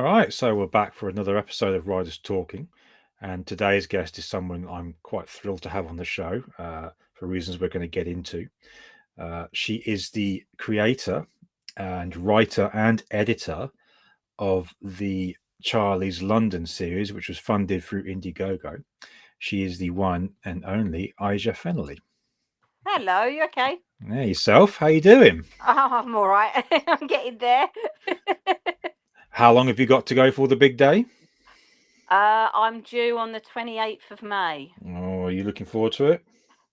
All right, so we're back for another episode of Riders Talking, and today's guest is someone I'm quite thrilled to have on the show for reasons we're going to get into. She is the creator and writer and editor of the Charlie's London series, which was funded through Indiegogo. She is the one and only Ayse Fennelly. Hello, you okay? Hey, yourself, how you doing? Oh, I'm all right. I'm getting there. How long have you got to go for the big day? I'm due on the 28th of May. Oh, are you looking forward to it?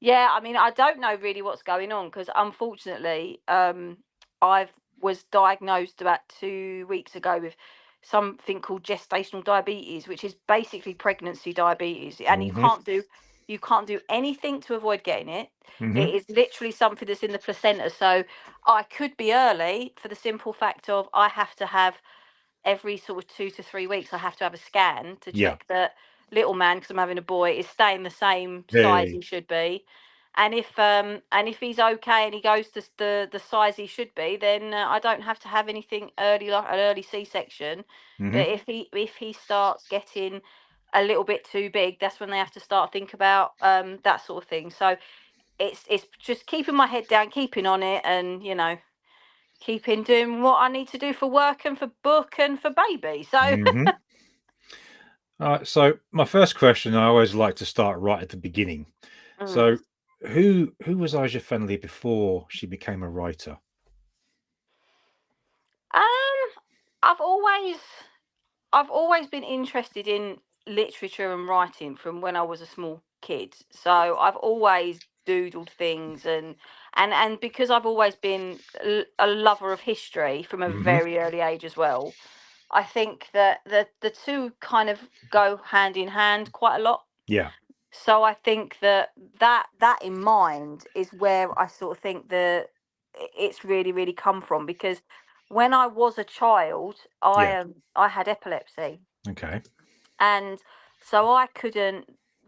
Yeah, I mean, I don't know really what's going on because unfortunately, I was diagnosed about 2 weeks ago with something called gestational diabetes, which is basically pregnancy diabetes, and Mm-hmm. you can't do anything to avoid getting it. Mm-hmm. It is literally something that's in the placenta. So I could be early for the simple fact of I have to have every sort of 2 to 3 weeks, I have to have a scan to Yeah. check that little man, because I'm having a boy, is staying the same size Hey. he should be. And if he's okay and he goes to the size he should be, then I don't have to have anything early, like an early C-section. Mm-hmm. But if he starts getting a little bit too big, that's when they have to start think about that sort of thing. So it's just keeping my head down, keeping on it, and keeping doing what I need to do for work and for book and for baby. So Mm-hmm. All right, so my first question, I always like to start right at the beginning. mm. So, who was Aja Fennelly before she became a writer? um I've always I've always been interested in literature and writing from when I was a small kid. So I've always doodled things and because I've always been a lover of history from a Mm-hmm. very early age as well. I think that the two kind of go hand in hand quite a lot. Yeah. So I think that in mind is where I sort of think that it's really come from, because when I was a child, Yeah. I had epilepsy, Okay. and so I couldn't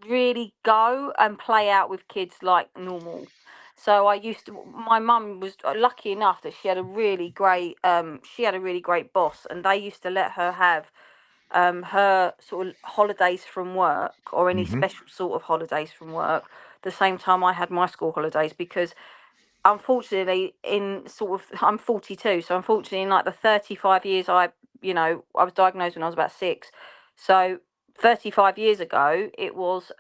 really go and play out with kids like normal. So I used to. My mum was lucky enough that she had a really great boss, and they used to let her have her sort of holidays from work, or any Mm-hmm. special sort of holidays from work, the same time I had my school holidays, because unfortunately in sort of I'm 42, so unfortunately in like the 35 years I was diagnosed when I was about 6. So 35 years ago it was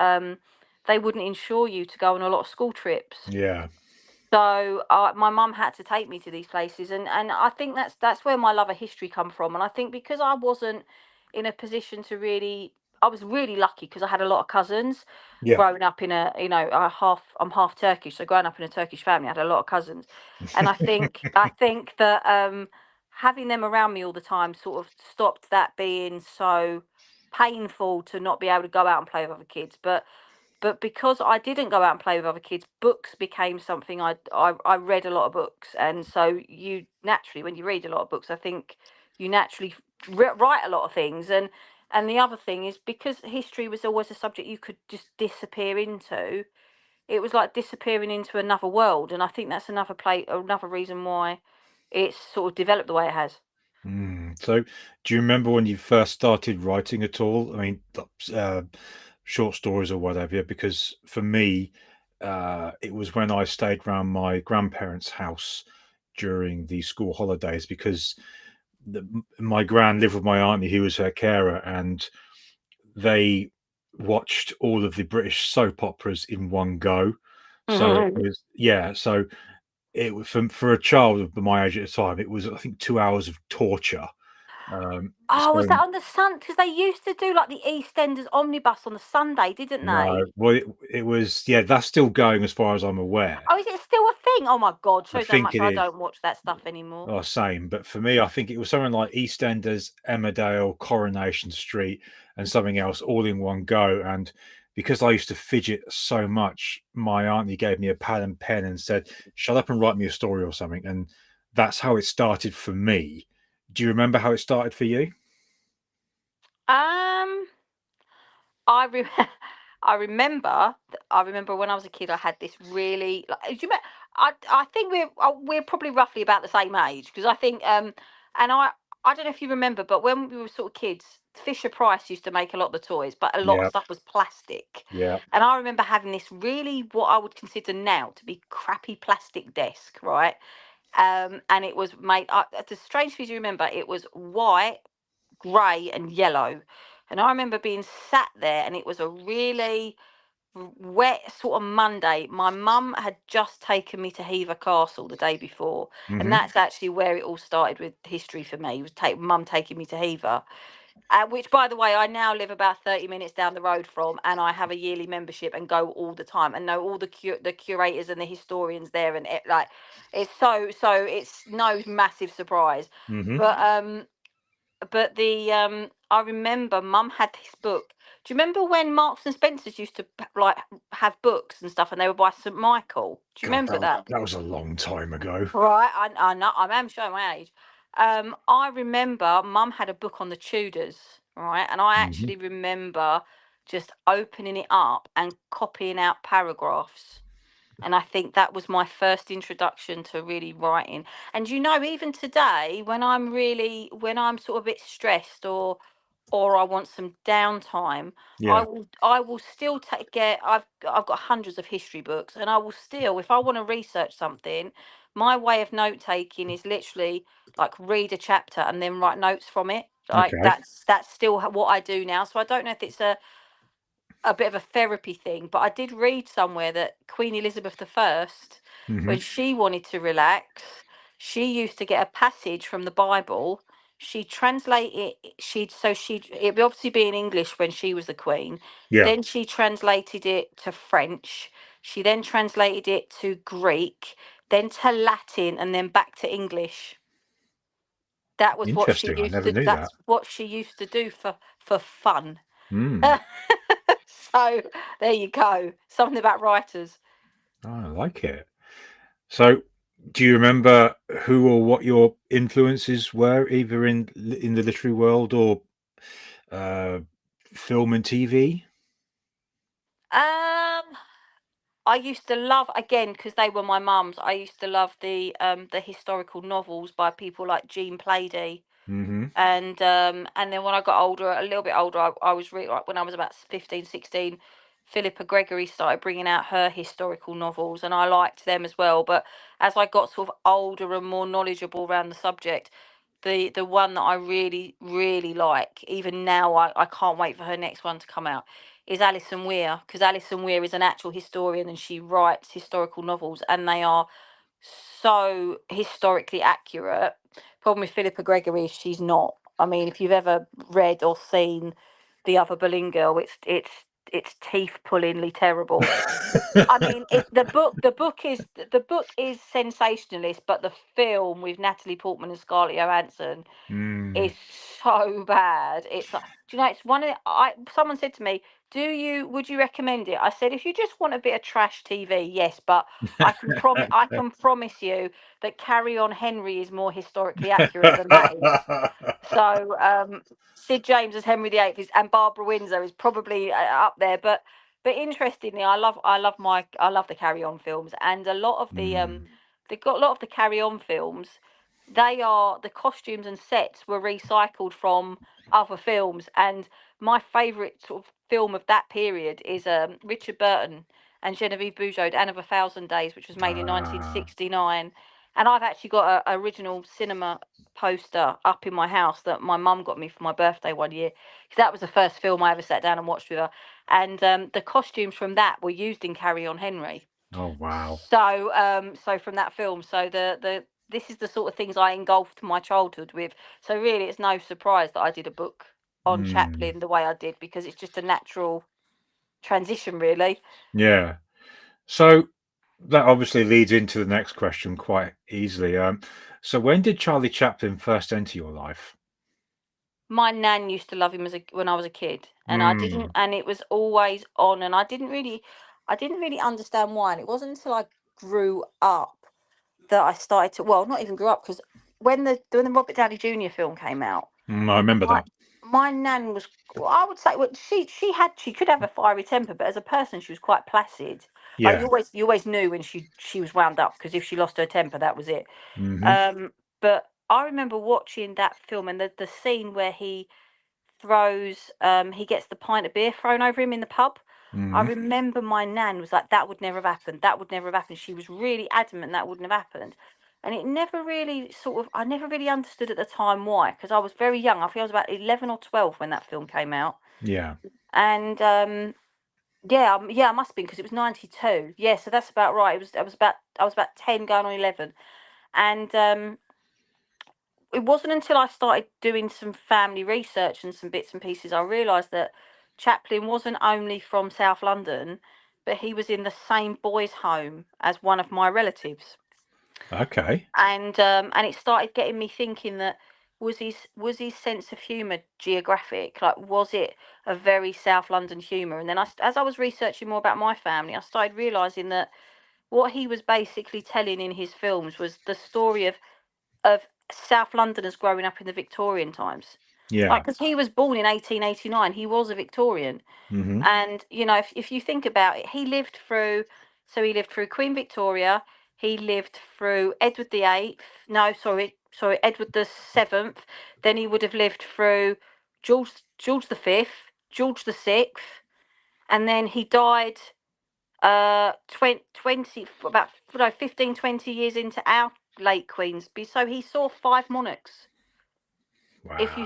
they wouldn't insure you to go on a lot of school trips. Yeah. So my mum had to take me to these places, and I think that's where my love of history come from. And I think because I wasn't in a position to really, I was really lucky because I had a lot of cousins. Yeah. Growing up in I'm half Turkish, so growing up in a Turkish family, I had a lot of cousins, and I think that having them around me all the time sort of stopped that being so painful to not be able to go out and play with other kids. But because I didn't go out and play with other kids, books became something I read a lot of books, and so you naturally, when you read a lot of books, I think you naturally write a lot of things, and the other thing is because history was always a subject you could just disappear into. It was like disappearing into another world, and I think that's another reason why it's sort of developed the way it has. So, do you remember when you first started writing at all? I mean, uh, short stories or whatever. Because for me, it was when I stayed around my grandparents' house during the school holidays because my gran lived with my auntie who was her carer, and they watched all of the British soap operas in one go. So it was, yeah. So it was for a child of my age at the time. It was, I think, 2 hours of torture. Oh, was So that on the Sun? Because they used to do like the EastEnders omnibus on the Sunday, didn't no, they? well, it was, yeah. That's still going as far as I'm aware. Oh, is it still a thing? Oh my God, I shows how think much it I is. don't watch that stuff anymore. Oh, same. But for me, I think it was something like EastEnders, Emmerdale, Coronation Street, and something else all in one go. And because I used to fidget so much, my auntie gave me a pad and pen and said, "Shut up and write me a story or something." And that's how it started for me. Do you remember how it started for you? Um, I re- I remember when I was a kid, I had this really like. Do you I think we're probably roughly about the same age, because I think and I don't know if you remember, but when we were sort of kids, Fisher Price used to make a lot of the toys, but a lot of Yeah, stuff was plastic. yeah. And I remember having this really, what I would consider now to be crappy plastic desk, right? And it was made. The strange thing you remember, it was white, grey, and yellow. And I remember being sat there, and it was a really wet sort of Monday. My mum had just taken me to Hever Castle the day before, and Hmm. that's actually where it all started with history for me. Was mum taking me to Hever, which, by the way, I now live about 30 minutes down the road from, and I have a yearly membership and go all the time and know all the curators and the historians there, and it's so it's no massive surprise, Hmm. but I remember Mum had this book. Do you remember when Marks and Spencers used to like have books and stuff, and they were by St Michael? Do you God, remember that? that was a long time ago. Right, I know, I am showing my age. I remember Mum had a book on the Tudors, right, and I Hmm. actually remember just opening it up and copying out paragraphs, and I think that was my first introduction to really writing. And even today, when I'm sort of a bit stressed, or I want some downtime, Yeah. I will still get I've got hundreds of history books, and I will still, if I want to research something, my way of note taking is literally like read a chapter and then write notes from it. Like Okay. that's still what I do now. So I don't know if it's a bit of a therapy thing, but I did read somewhere that Queen Elizabeth the First, Hmm. when she wanted to relax, she used to get a passage from the Bible. She'd translate it. It'd obviously be in English when she was the Queen. Yeah. Then she translated it to French. She then translated it to Greek, then to Latin, and then back to English. That was what she Interesting. I used never to. knew that. That's what she used to do for fun. Mm. So there you go. Something about writers. Oh, I like it. So, do you remember who or what your influences were, either in the literary world or uh, film and TV? Um, I used to love, again, because they were my mum's. I used to love the historical novels by people like Jean Plaidy. Hmm. And then when I got older, a little bit older, I was really, like, when I was about 15, 16, Philippa Gregory started bringing out her historical novels, and I liked them as well. But as I got sort of older and more knowledgeable around the subject, the one that I really really like, even now, I can't wait for her next one to come out, is Alison Weir, because Alison Weir is an actual historian and she writes historical novels, and they are so historically accurate. Problem with Philippa Gregory is she's not. I mean, if you've ever read or seen The Other Boleyn Girl, it's teeth pullingly terrible. I mean, the book is sensationalist, but the film with Natalie Portman and Scarlett Johansson Mm. is so bad. It's like, do you know, it's one of the, I someone said to me, would you recommend it? I said, if you just want a bit of trash TV, yes, but I can promise you that Carry On Henry is more historically accurate than that is. So Sid James as Henry VIII and Barbara Windsor is probably up there, but interestingly, I love the Carry On films, and a lot of Mm. they've got a lot of the Carry On films. The costumes and sets were recycled from other films, and my favourite sort of film of that period is Richard Burton and Genevieve Bujold, Anne of a Thousand Days, which was made in Ah. 1969. And I've actually got a original cinema poster up in my house that my mum got me for my birthday one year, because that was the first film I ever sat down and watched with her. And the costumes from that were used in Carry On Henry. Oh, wow. So from that film, so the this is the sort of things I engulfed my childhood with. So really, it's no surprise that I did a book on Mm. Chaplin the way I did, because it's just a natural transition, really. Yeah. So that obviously leads into the next question quite easily. So when did Charlie Chaplin first enter your life? My nan used to love him when I was a kid, and I didn't, Mm. and it was always on, and I didn't really understand why. And it wasn't until I grew up that I started to, well, not even grew up, because when the Robert Downey Jr. film came out, I remember my that. my nan was, well, I would say, well, she could have a fiery temper, but as a person she was quite placid. Like Yeah. you always knew when she was wound up, because if she lost her temper, that was it. Hmm. Um, but I remember watching that film and the scene where he he gets the pint of beer thrown over him in the pub. I Mm. remember my nan was like, that would never have happened. That would never have happened. She was really adamant that wouldn't have happened. And it never really I never really understood at the time why, because I was very young. I think I was about 11 or 12 when that film came out. Yeah. And yeah, I must have been because it was 92. Yeah, so that's about right. I was about 10 going on 11. And it wasn't until I started doing some family research and some bits and pieces I realised that Chaplin wasn't only from South London, but he was in the same boys' home as one of my relatives. Okay. And it started getting me thinking that was his sense of humour geographic? Like, was it a very South London humour? And then as I was researching more about my family, I started realising that what he was basically telling in his films was the story of South Londoners growing up in the Victorian times. Like, Yeah. because he was born in 1889, he was a Victorian. Hmm. And, if you think about it, he lived through Queen Victoria, he lived through Edward the Eighth, no, sorry, Edward the Seventh, then he would have lived through George the Fifth, George the Sixth, and then he died 20 about no, 15, 20 years into our late Queensby. So he saw five monarchs. Wow. If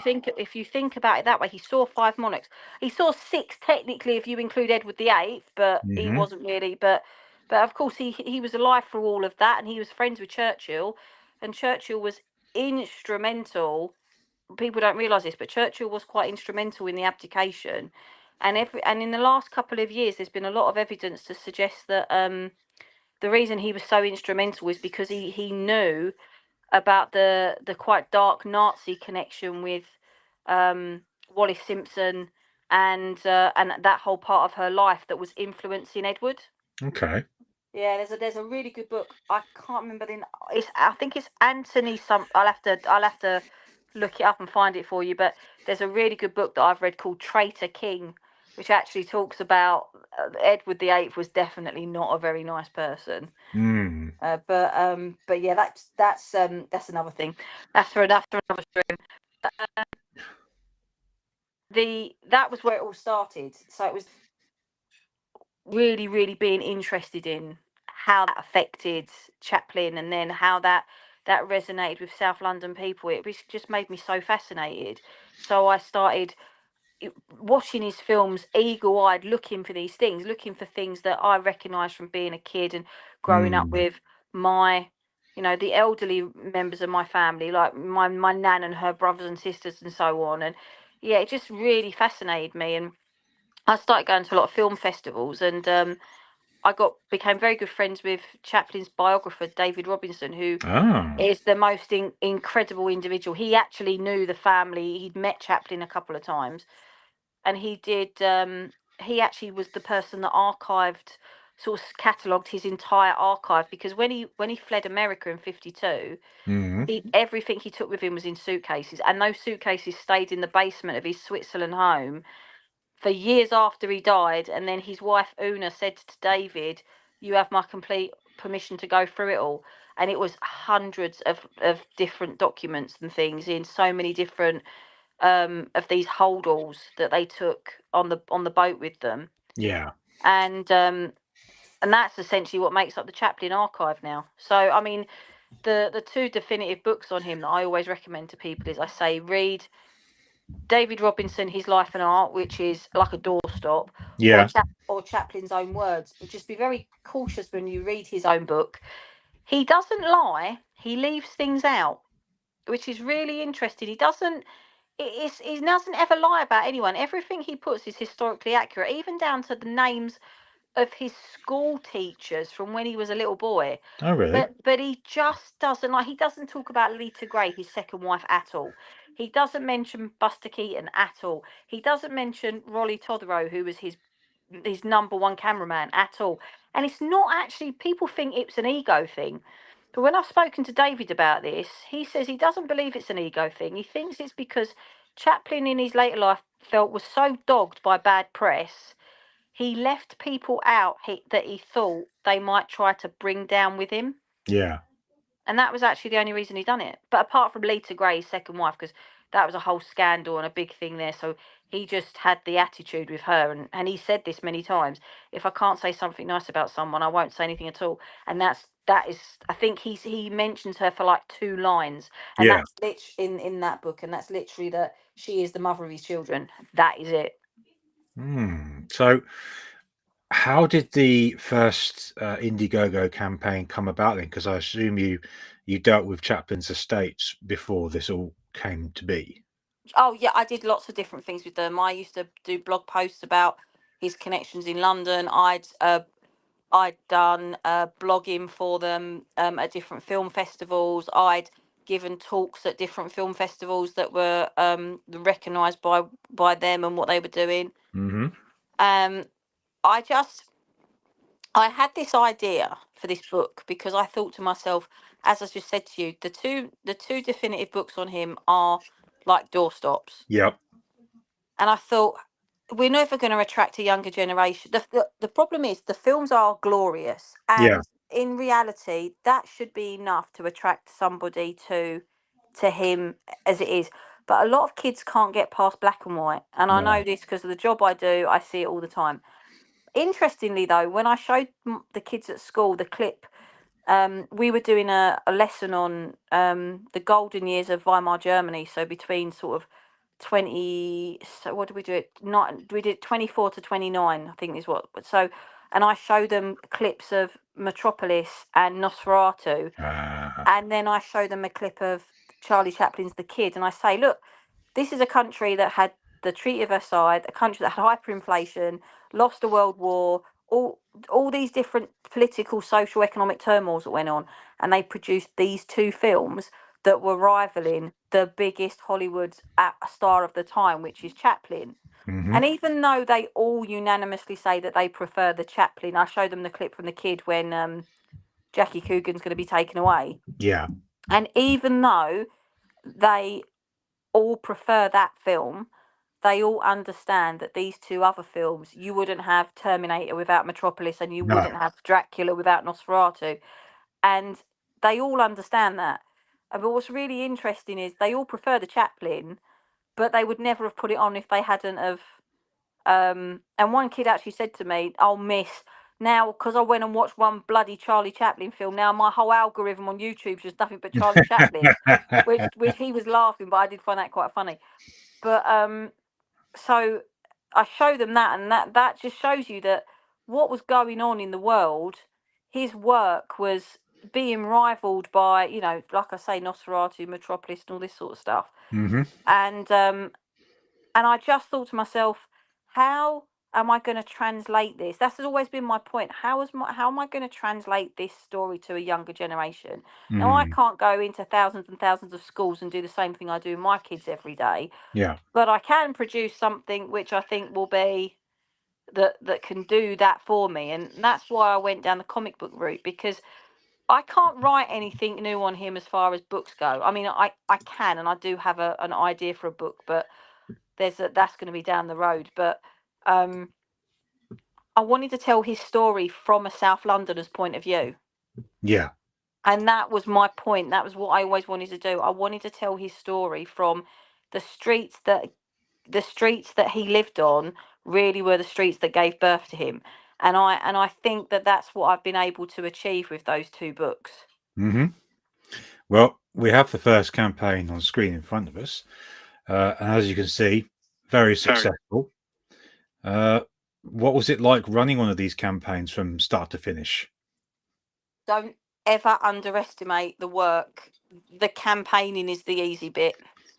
you think about it that way, he saw five monarchs. He saw six technically if you include Edward the Eighth, but he Hmm. wasn't really. But of course he was alive through all of that, and he was friends with Churchill, and Churchill was instrumental. People don't realise this, but Churchill was quite instrumental in the abdication, and in the last couple of years, there's been a lot of evidence to suggest that the reason he was so instrumental is because he knew about the quite dark Nazi connection with Wallis Simpson and that whole part of her life that was influencing Edward. Okay. Yeah, there's a really good book. I can't remember I think it's Anthony some. I'll have to look it up and find it for you. But there's a really good book that I've read called Traitor King, which actually talks about Edward the Eighth was definitely not a very nice person. Mm. But yeah, that's another thing. That's for another stream. That was where it all started. So it was really, really being interested in how that affected Chaplin, and then how that resonated with South London people. It just made me so fascinated. So I started watching his films eagle-eyed, looking for these things, looking for things that I recognised from being a kid and growing up Mm. with my, the elderly members of my family, like my nan and her brothers and sisters and so on. And yeah, it just really fascinated me. And I started going to a lot of film festivals, and I became very good friends with Chaplin's biographer, David Robinson, who Ah. is the most incredible individual. He actually knew the family. He'd met Chaplin a couple of times, and he actually was the person that archived, sort of catalogued his entire archive, because when he fled America in 52, Mm. everything he took with him was in suitcases, and those suitcases stayed in the basement of his Switzerland home for years after he died. And then his wife Una said to David, "You have my complete permission to go through it all." And it was hundreds of different documents and things in so many different of these holdalls that they took on the boat with them, Yeah. and that's essentially what makes up the Chaplin archive now. So I mean, the two definitive books on him that I always recommend to people is, I say, read David Robinson, His Life and Art, which is like a doorstop, Yeah. or Chaplin's Own Words. But just be very cautious when you read his own book. He doesn't lie; he leaves things out, which is really interesting. He doesn't ever lie about anyone. Everything he puts is historically accurate, even down to the names of his school teachers from when he was a little boy. Oh, really? But he just doesn't, like, he doesn't talk about Lita Gray, his second wife, at all. He doesn't mention Buster Keaton at all. He doesn't mention Rolly Todero, who was his number one cameraman, at all. And it's not actually, people think it's an ego thing. But when I've spoken to David about this, he says he doesn't believe it's an ego thing. He thinks it's because Chaplin in his later life was so dogged by bad press, he left people out that he thought they might try to bring down with him. Yeah. And that was actually the only reason he done it. But apart from Lita Gray's second wife, because that was a whole scandal and a big thing there. So he just had the attitude with her, and he said this many times. If I can't say something nice about someone, I won't say anything at all. And that is, I think he mentions her for like 2 lines, and Yeah. that's literally in that book, and that's literally that she is the mother of his children. That is it. So, how did the first Indiegogo campaign come about then? Because I assume you dealt with Chaplin's estates before this all came to be. Oh yeah, I did lots of different things with them. I used to do blog posts about his connections in London. I'd done blogging for them at different film festivals. I'd given talks at different film festivals that were recognised by them and what they were doing. Hmm. Um, I just I had this idea for this book because I thought to myself, as I just said to you, the two definitive books on him are like doorstops. Yep. And I thought, we're never going to attract a younger generation. The problem is the films are glorious, Yeah. and in reality, that should be enough to attract somebody to him as it is. But a lot of kids can't get past black and white, and I No. know this because of the job I do. I see it all the time. Interestingly, though, when I showed the kids at school the clip, we were doing a lesson on the golden years of Weimar Germany. So between sort of 20, so what did we do it? Not we did 24 to 29, I think is what. So, and I showed them clips of Metropolis and Nosferatu, Uh, and then I show them a clip of Charlie Chaplin's The Kid, and I say, look, this is a country that had the Treaty of Versailles, a country that had hyperinflation, lost a world war, all these different political, social, economic turmoils that went on, and they produced these two films that were rivaling the biggest Hollywood star of the time, which is Chaplin. hmm. And even though they all unanimously say that they prefer the Chaplin, I showed them the clip from The Kid when Jackie Coogan's going to be taken away. Yeah. And even though they all prefer that film, they all understand that these two other films, you wouldn't have Terminator without Metropolis, and you No. wouldn't have Dracula without Nosferatu. And they all understand that. But what's really interesting is they all prefer the Chaplin, but they would never have put it on if they hadn't have. And one kid actually said to me, "Oh, miss, now because I went and watched one bloody Charlie Chaplin film, now my whole algorithm on YouTube's just nothing but Charlie Chaplin," which he was laughing, but I did find that quite funny. But so I show them that, and that just shows you that what was going on in the world, his work was being rivaled by, like I say, Nosferatu, Metropolis, and all this sort of stuff. Hmm. And I just thought to myself, how am I going to translate this? That's always been my point. How am I going to translate this story to a younger generation? Now I Mm. can't go into thousands and thousands of schools and do the same thing I do with my kids every day, Yeah. but I can produce something which I think will be that can do that for me. And that's why I went down the comic book route, because I can't write anything new on him as far as books go. I mean, I can, and I do have an idea for a book, but that's going to be down the road. But um, I wanted to tell his story from a South Londoner's point of view. Yeah. And that was my point. That was what I always wanted to do. I wanted to tell his story from the streets that he lived on really were the streets that gave birth to him. And I think that that's what I've been able to achieve with those two books. Hmm. Well, we have the first campaign on screen in front of us, and as you can see, very Very. successful. Uh, what was it like running one of these campaigns from start to finish? Don't ever underestimate the work. The campaigning is the easy bit.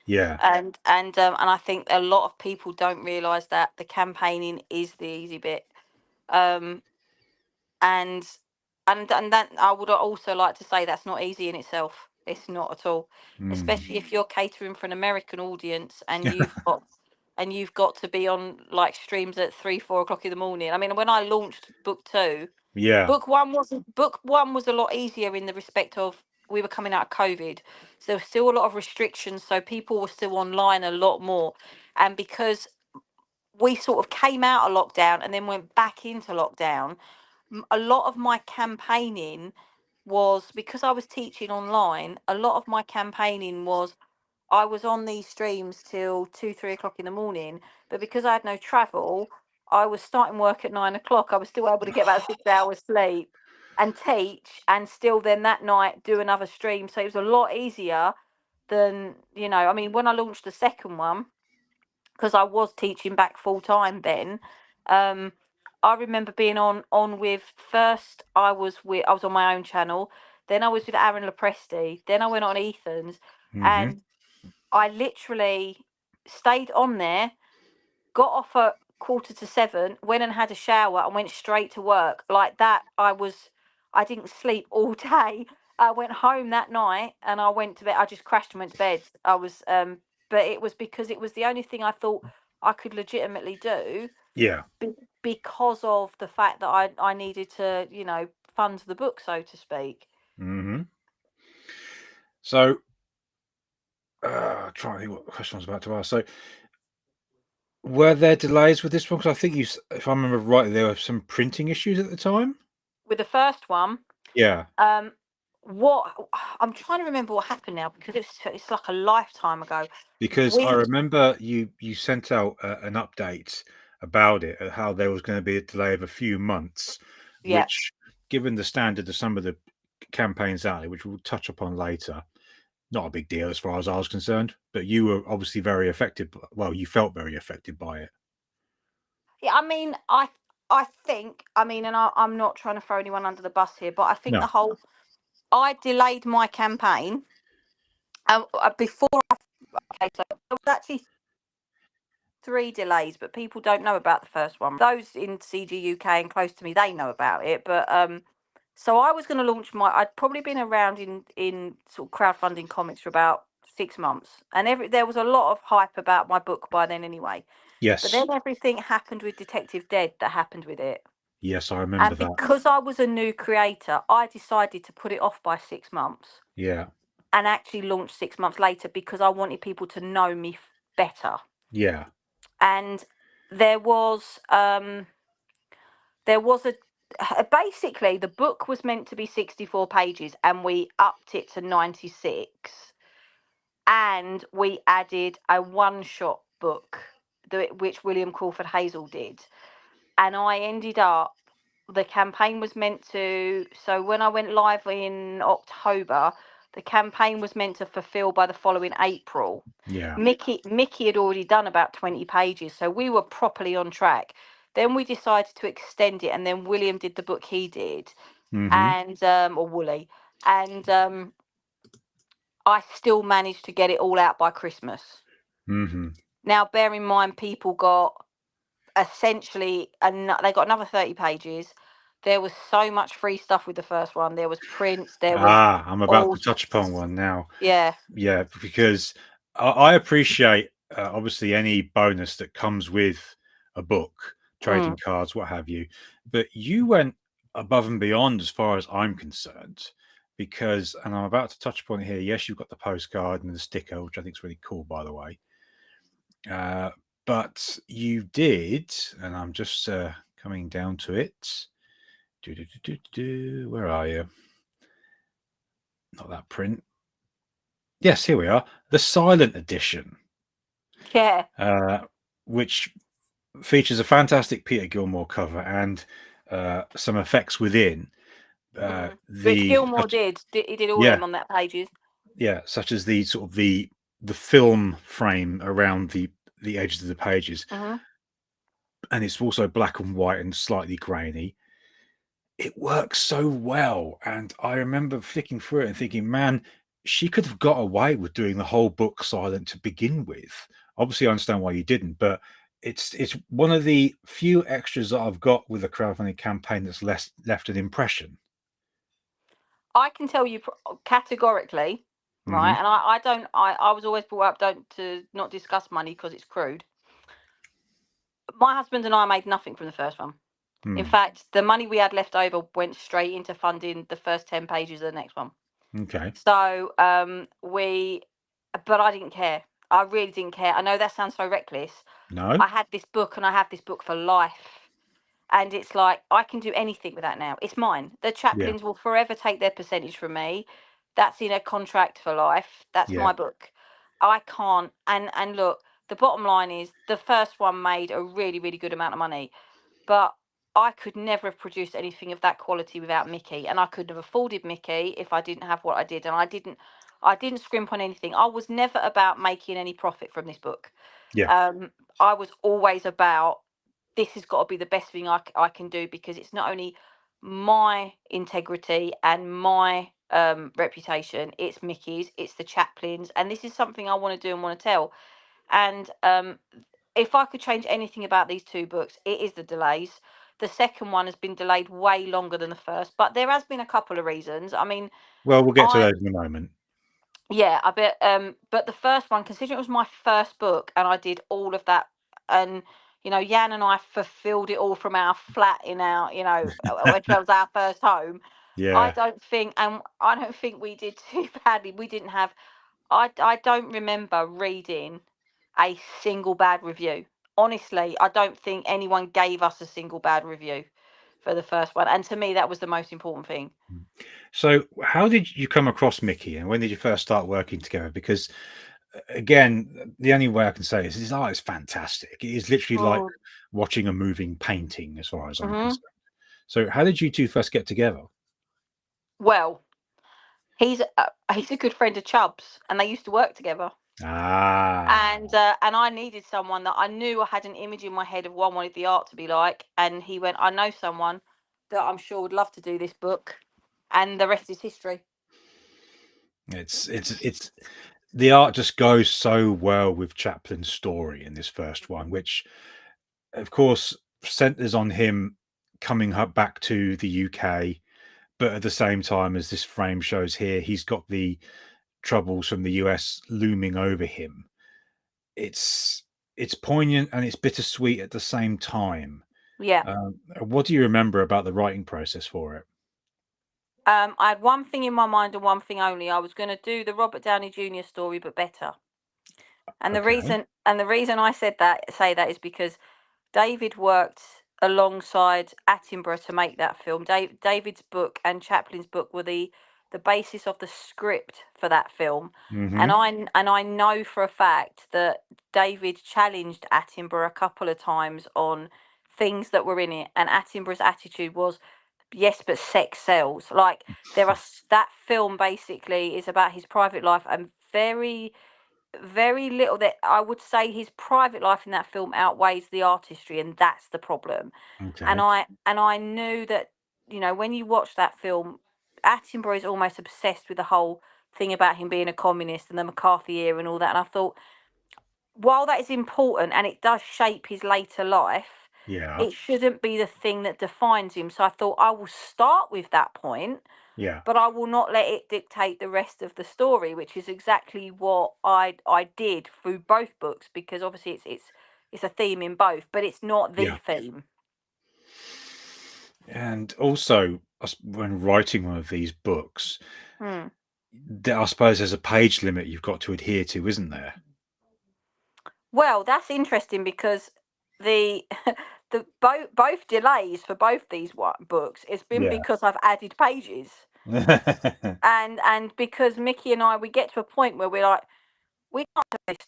Yeah. And I think a lot of people don't realise that the campaigning is the easy bit. Um, and and that I would also like to say that's not easy in itself. It's not at all, Mm. especially if you're catering for an American audience and you've got to be on like streams at 3, 4 o'clock in the morning. I mean, when I launched book two, Yeah. book one was a lot easier in the respect of we were coming out of COVID, so there was still a lot of restrictions, so people were still online a lot more, and because we sort of came out of lockdown and then went back into lockdown, a lot of my campaigning was because I was teaching online. A lot of my campaigning was I was on these streams till 2, 3 o'clock in the morning, but because I had no travel, I was starting work at 9 o'clock. I was still able to get about 6 hours sleep and teach, and still then that night do another stream. So it was a lot easier than, I mean, when I launched the second one, because I was teaching back full time then. Um, I remember being on with first I was on my own channel, then I was with Aaron Lepresti, then I went on Ethan's, Hmm. and I literally stayed on there, got off at 6:45, went and had a shower, and went straight to work. Like that, I didn't sleep all day. I went home that night and I went to bed. I just crashed and went to bed. But it was because it was the only thing I thought I could legitimately do Yeah. because of the fact that I needed to, fund the book, so to speak. Hmm. So, trying to think what question I was about to ask. So, were there delays with this one? Because I think if I remember rightly, there were some printing issues at the time. With the first one, Yeah, um, what I'm trying to remember what happened now because it's like a lifetime ago. because I We remember you sent out an update about it, how there was going to be a delay of a few months, Yeah. which, given the standard of some of the campaigns out there, which we'll touch upon later, not a big deal as far as I was concerned. But you were obviously very affected. Well, you felt very affected by it. Yeah, I mean, I think, I mean, and I'm not trying to throw anyone under the bus here, but I think No, I delayed my campaign before. Okay, so there was actually 3 delays, but people don't know about the first one. Those in CG UK and close to me, they know about it. But so I was going to launch I'd probably been around in sort of crowdfunding comics for about 6 months, and there was a lot of hype about my book by then anyway. But yes, then everything happened with Detective Dead that happened with it. yes, I remember And that. because I was a new creator, I decided to put it off by 6 months Yeah, and actually launch 6 months later because I wanted people to know me better. yeah, And there was there was basically the book was meant to be 64 pages and we upped it to 96, and we added a one shot book which William Crawford Hazel did, and I ended up, the campaign was meant to, so when I went live in October, the campaign was meant to fulfill by the following April. yeah. Mickey had already done about 20 pages, so we were properly on track. Then we decided to extend it, and then William did the book he did, Hmm. and or Wooly, and I still managed to get it all out by Christmas. Hmm. Now, bear in mind, people got essentially they got another 30 pages. There was so much free stuff with the first one. There was prints, there was I'm about all, to touch upon one now. yeah. Yeah, because I appreciate obviously any bonus that comes with a book, trading Mm. cards, what have you. But you went above and beyond as far as I'm concerned, because, and I'm about to touch upon it here. Yes, you've got the postcard and the sticker, which I think is really cool, by the way. Uh, but you did, and I'm just coming down to it. Where are you? Not that print. Yes, here we are. The silent edition, Yeah. uh, which features a fantastic Peter Gilmore cover and some effects within. Mm. Which The Gilmore he did all Yeah, them on that pages. yeah, such as the sort of the film frame around the edges of the pages, Hmm. and it's also black and white and slightly grainy. It works so well, and I remember flicking through it and thinking, man, she could have got away with doing the whole book silent to begin with. Obviously, I understand why you didn't, but it's one of the few extras that I've got with a crowdfunding campaign that's left an impression. I can tell you categorically, Hmm. right? And I don't, I was always brought up don't to not discuss money because it's crude. My husband and I made nothing from the first one. In Hmm. fact, the money we had left over went straight into funding the first 10 pages of the next one. Okay. So but I didn't care. I really didn't care. I know that sounds so reckless. No. I had this book and I have this book for life. and it's like I can do anything with that now. It's mine. The Yeah. Chaplins will forever take their percentage from me. That's in a contract for life. That's Yeah. my book. I can't. And look, the bottom line is the first one made a really really good amount of money, but I could never have produced anything of that quality without Mickey, and I couldn't have afforded Mickey if I didn't have what I did, and I didn't scrimp on anything. I was never about making any profit from this book. Yeah. I was always about, this has got to be the best thing I can do, because it's not only my integrity and my reputation, it's Mickey's, it's the Chaplins, and this is something I want to do and want to tell. And if I could change anything about these two books, it is the delays. The second one has been delayed way longer than the first, but there has been a couple of reasons. I mean, Well, we'll get to I those in a moment. yeah, I bet. But the first one, considering it was my first book, and I did all of that, and Jan and I fulfilled it all from our flat in our, which was our first home. Yeah. I don't think we did too badly. We didn't have. I don't remember reading a single bad review. Honestly, I don't think anyone gave us a single bad review for the first one, and to me, that was the most important thing. So, how did you come across Mickey, and when did you first start working together? Because, again, the only way I can say is his art is fantastic. It is literally like Mm. watching a moving painting, as far as I'm Hmm. concerned. So, how did you two first get together? Well, he's a good friend of Chubb's, and they used to work together. Ah, And I needed someone that I knew I had an image in my head of what I wanted the art to be like. And he went, I know someone that I'm sure would love to do this book, and the rest is history. it's the art just goes so well with Chaplin's story in this first one, which, of course, centers on him coming back to the UK, but at the same time, as this frame shows here, he's got the troubles from the US looming over him. It's it's poignant and it's bittersweet at the same time. Yeah. What do you remember about the writing process for it? I had one thing in my mind and one thing only. I was going to do the Robert Downey Jr. story, but better. Okay. And the reason I say that is because David worked alongside Attenborough to make that film. David's book and Chaplin's book were the basis of the script for that film, and Hmm. I know for a fact that David challenged Attenborough a couple of times on things that were in it, and Attenborough's attitude was, yes, but sex sells. Like, that film basically is about his private life, and very little, that I would say his private life in that film outweighs the artistry, and that's the problem. Okay. And I knew that, when you watch that film, Attenborough is almost obsessed with the whole thing about him being a communist and the McCarthy era and all that. And I thought, while that is important and it does shape his later life, Yeah. it shouldn't be the thing that defines him. So I thought I will start with that point, Yeah. but I will not let it dictate the rest of the story, which is exactly what I did through both books, because obviously it's a theme in both, but it's not the Yeah. theme. And also, when writing one of these books, Hmm. I suppose there's a page limit you've got to adhere to, isn't there? Well, that's interesting because the the both delays for both these books, it's been Yeah. because I've added pages, and because Mickey and I, we get to a point where we're like, we can't do this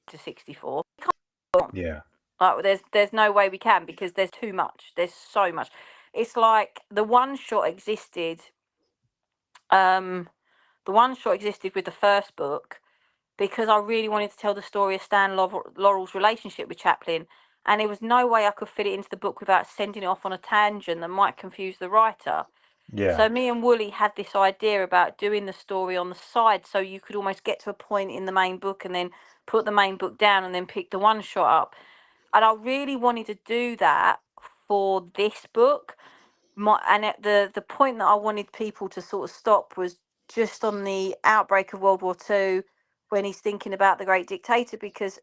to 64. We can't go on. Yeah. Like, there's no way we can, because there's too much. There's so much. It's like the one shot existed. Um, the one shot existed with the first book because I really wanted to tell the story of Stan Laurel's relationship with Chaplin, and there was no way I could fit it into the book without sending it off on a tangent that might confuse the writer. Yeah. So me and Wooly had this idea about doing the story on the side, so you could almost get to a point in the main book and then put the main book down and then pick the one shot up. And I really wanted to do that for this book. The point that I wanted people to sort of stop was just on the outbreak of World War II, when he's thinking about the great dictator, because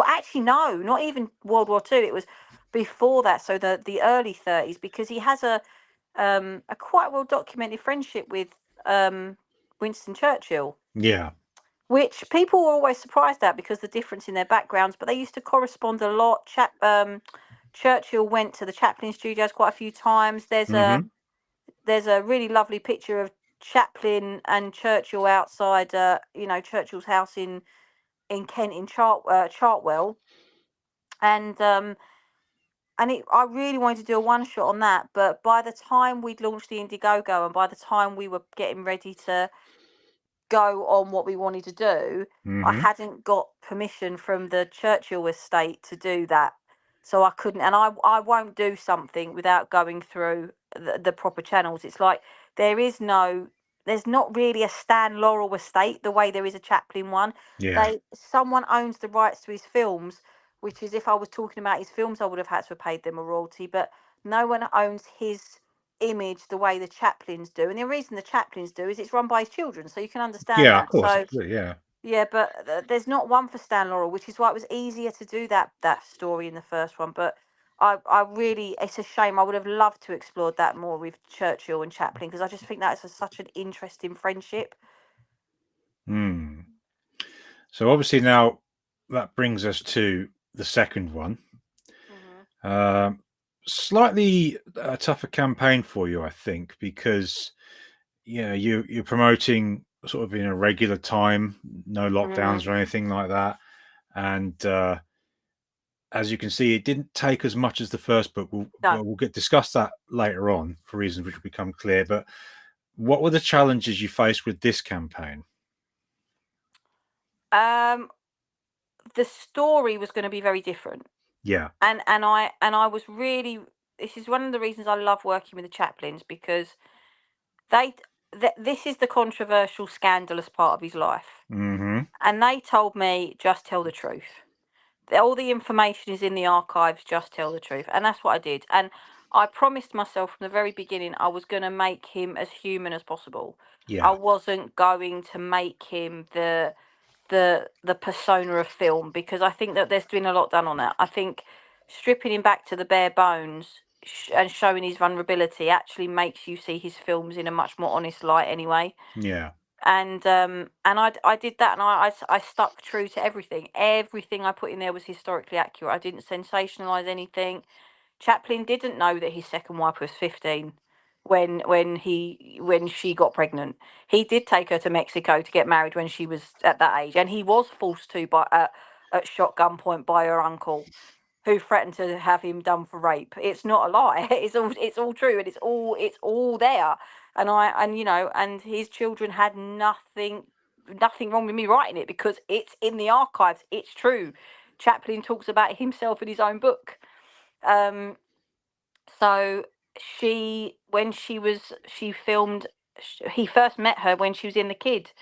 actually, no, not even World War II. It was before that, so the early 30s, because he has a quite well documented friendship with Winston Churchill, Yeah. which people were always surprised at because the difference in their backgrounds, but they used to correspond a lot. Churchill went to the Chaplin studios quite a few times. Mm-hmm. There's a really lovely picture of Chaplin and Churchill outside, Churchill's house in Kent in Chartwell, and I really wanted to do a one shot on that, but by the time we'd launched the Indiegogo and by the time we were getting ready to go on what we wanted to do, I Mm-hmm. hadn't got permission from the Churchill estate to do that. So I couldn't, and I won't do something without going through the proper channels. It's like there's not really a Stan Laurel estate the way there is a Chaplin one. Yeah. Someone owns the rights to his films, which is, if I was talking about his films, I would have had to have paid them a royalty, but no one owns his image the way the Chaplins do. And the reason the Chaplins do is it's run by his children, so you can understand Yeah, of that. course. So Absolutely. Yeah. yeah, but there's not one for Stan Laurel, which is why it was easier to do that story in the first one. But I really, it's a shame. I would have loved to explore that more with Churchill and Chaplin, because I just think that is such an interesting friendship. Hmm. So obviously now that brings us to the second one. Hmm. Um, Slightly tougher campaign for you, I think, because you're promoting sort of in a regular time, no lockdowns Mm, or anything like that, and as you can see, it didn't take as much as the first book. no. We'll get discuss that later on for reasons which will become clear. But what were the challenges you faced with this campaign? Um, the story was going to be very different, Yeah. and I was really. This is one of the reasons I love working with the Chaplins, because they this is the controversial, scandalous part of his life, Mm-hmm. and they told me, just tell the truth. All the information is in the archives, just tell the truth. And that's what I did. And I promised myself from the very beginning I was going to make him as human as possible. I Yeah. wasn't going to make him the persona of film, because I think that there's been a lot done on that. I think stripping him back to the bare bones and showing his vulnerability actually makes you see his films in a much more honest light anyway. Yeah. And I did that, and I stuck true to everything. Everything I put in there was historically accurate. I didn't sensationalize anything. Chaplin didn't know that his second wife was 15 when she got pregnant. He did take her to Mexico to get married when she was at that age, and he was forced to by at shot gunpoint by her uncle, who threatened to have him done for rape. It's not a lie. It's all true, and it's all there. And his children had nothing wrong with me writing it, because it's in the archives. It's true. Chaplin talks about himself in his own book. Um, so when she filmed, he first met her when she was in The Kid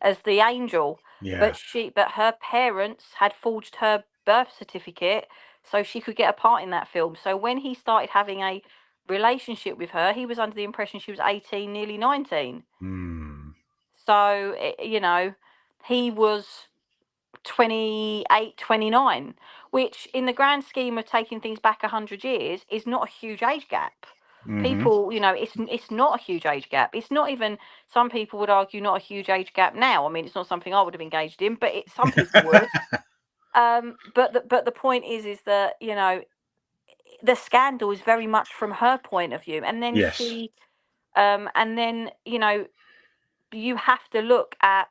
as the angel, Yeah. but her parents had forged her birth certificate so she could get a part in that film. So when he started having a relationship with her, he was under the impression she was 18, nearly 19. Hmm. So, he was 28, 29, which in the grand scheme of taking things back 100 years is not a huge age gap. Mm-hmm. People, it's not a huge age gap. It's not even, some people would argue, not a huge age gap now. I mean, it's not something I would have engaged in, but some people would. But the point is that, the scandal is very much from her point of view. And then Yes. you have to look at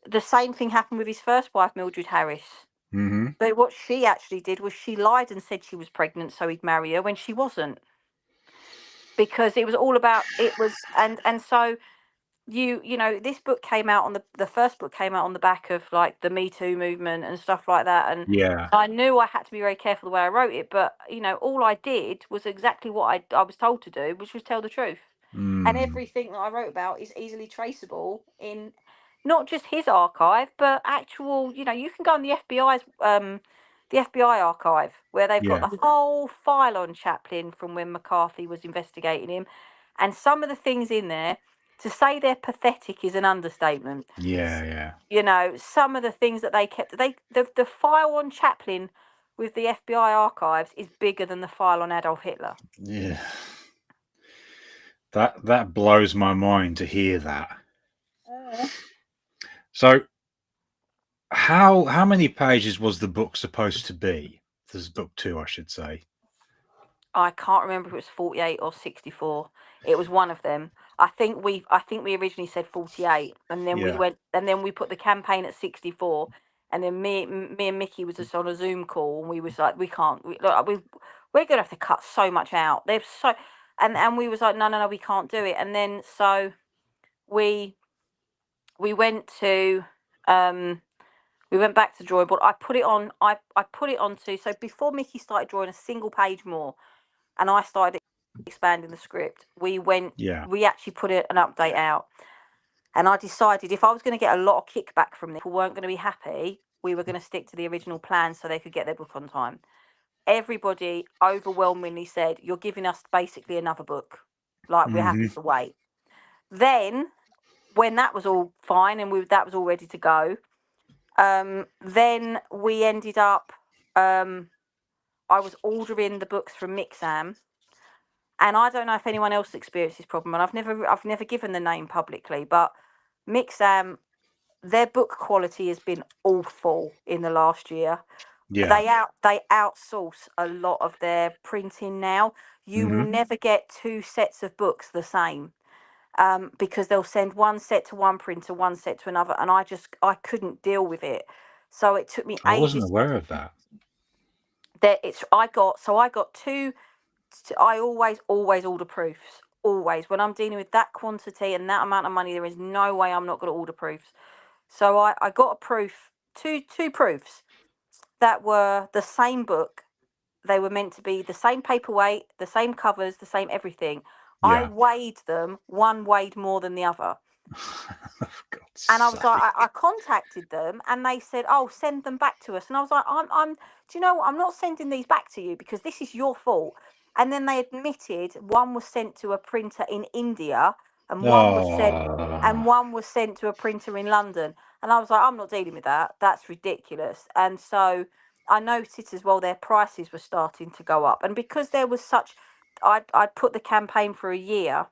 the same thing happened with his first wife, Mildred Harris. Mm-hmm. But what she actually did was she lied and said she was pregnant so he'd marry her when she wasn't. Because it was all about, it was and so this book came out on the first book came out on the back of like the Me Too movement and stuff like that. And Yeah. I knew I had to be very careful the way I wrote it, but all I did was exactly what I was told to do, which was tell the truth. And Mm. everything that I wrote about is easily traceable in not just his archive, but actual, you can go on the FBI archive, where they've got Yeah. the whole file on Chaplin from when McCarthy was investigating him. And some of the things in there, to say they're pathetic is an understatement. Yeah. Yeah. Some of the things that they kept, the file on Chaplin with the FBI archives is bigger than the file on Adolf Hitler. Yeah. That blows my mind to hear that. So how many pages was the book supposed to be? This is book two, I should say. I can't remember if it was 48 or 64. It was one of them. I think we originally said 48, and then we Yeah. went, and then we put the campaign at 64, and then me and Mickey was just on a Zoom call, and we was like, we can't, look, we're gonna have to cut so much out. There's so, and we was like, no, no, no, we can't do it. And then so we we went to um we went back to drawing board. I put it on. I put it onto. So before Mickey started drawing a single page more, and I started expanding the script, Yeah. we actually put an update out, and I decided if I was going to get a lot of kickback from this, people weren't going to be happy, we were going to stick to the original plan so they could get their book on time. Everybody overwhelmingly said, you're giving us basically another book, like we're happy Hmm. to wait. Then when that was all fine and that was all ready to go, then we ended up, I was ordering the books from Mixam. And I don't know if anyone else experienced this problem, and I've never given the name publicly, but Mixam, their book quality has been awful in the last year. Yeah. They outsource a lot of their printing now. You will Hmm. never get two sets of books the same, because they'll send one set to one printer, one set to another, and I couldn't deal with it. So it took me I wasn't ages. aware of that. I got two. I always order proofs. Always. When I'm dealing with that quantity and that amount of money, there is no way I'm not going to order proofs. So I got a proof, two proofs that were the same book. They were meant to be the same paperweight, the same covers, the same everything. I Yeah. weighed them. One weighed more than the other. For God's And I was like, sake. I contacted them, and they said, "Oh, send them back to us." And I was like, "I'm. Do you know what? I'm not sending these back to you because this is your fault." And then they admitted one was sent to a printer in India, and Oh. one was sent to a printer in London. And I was like, "I'm not dealing with that. That's ridiculous." And so I noticed as well their prices were starting to go up, and because there was such, I'd put the campaign for a year.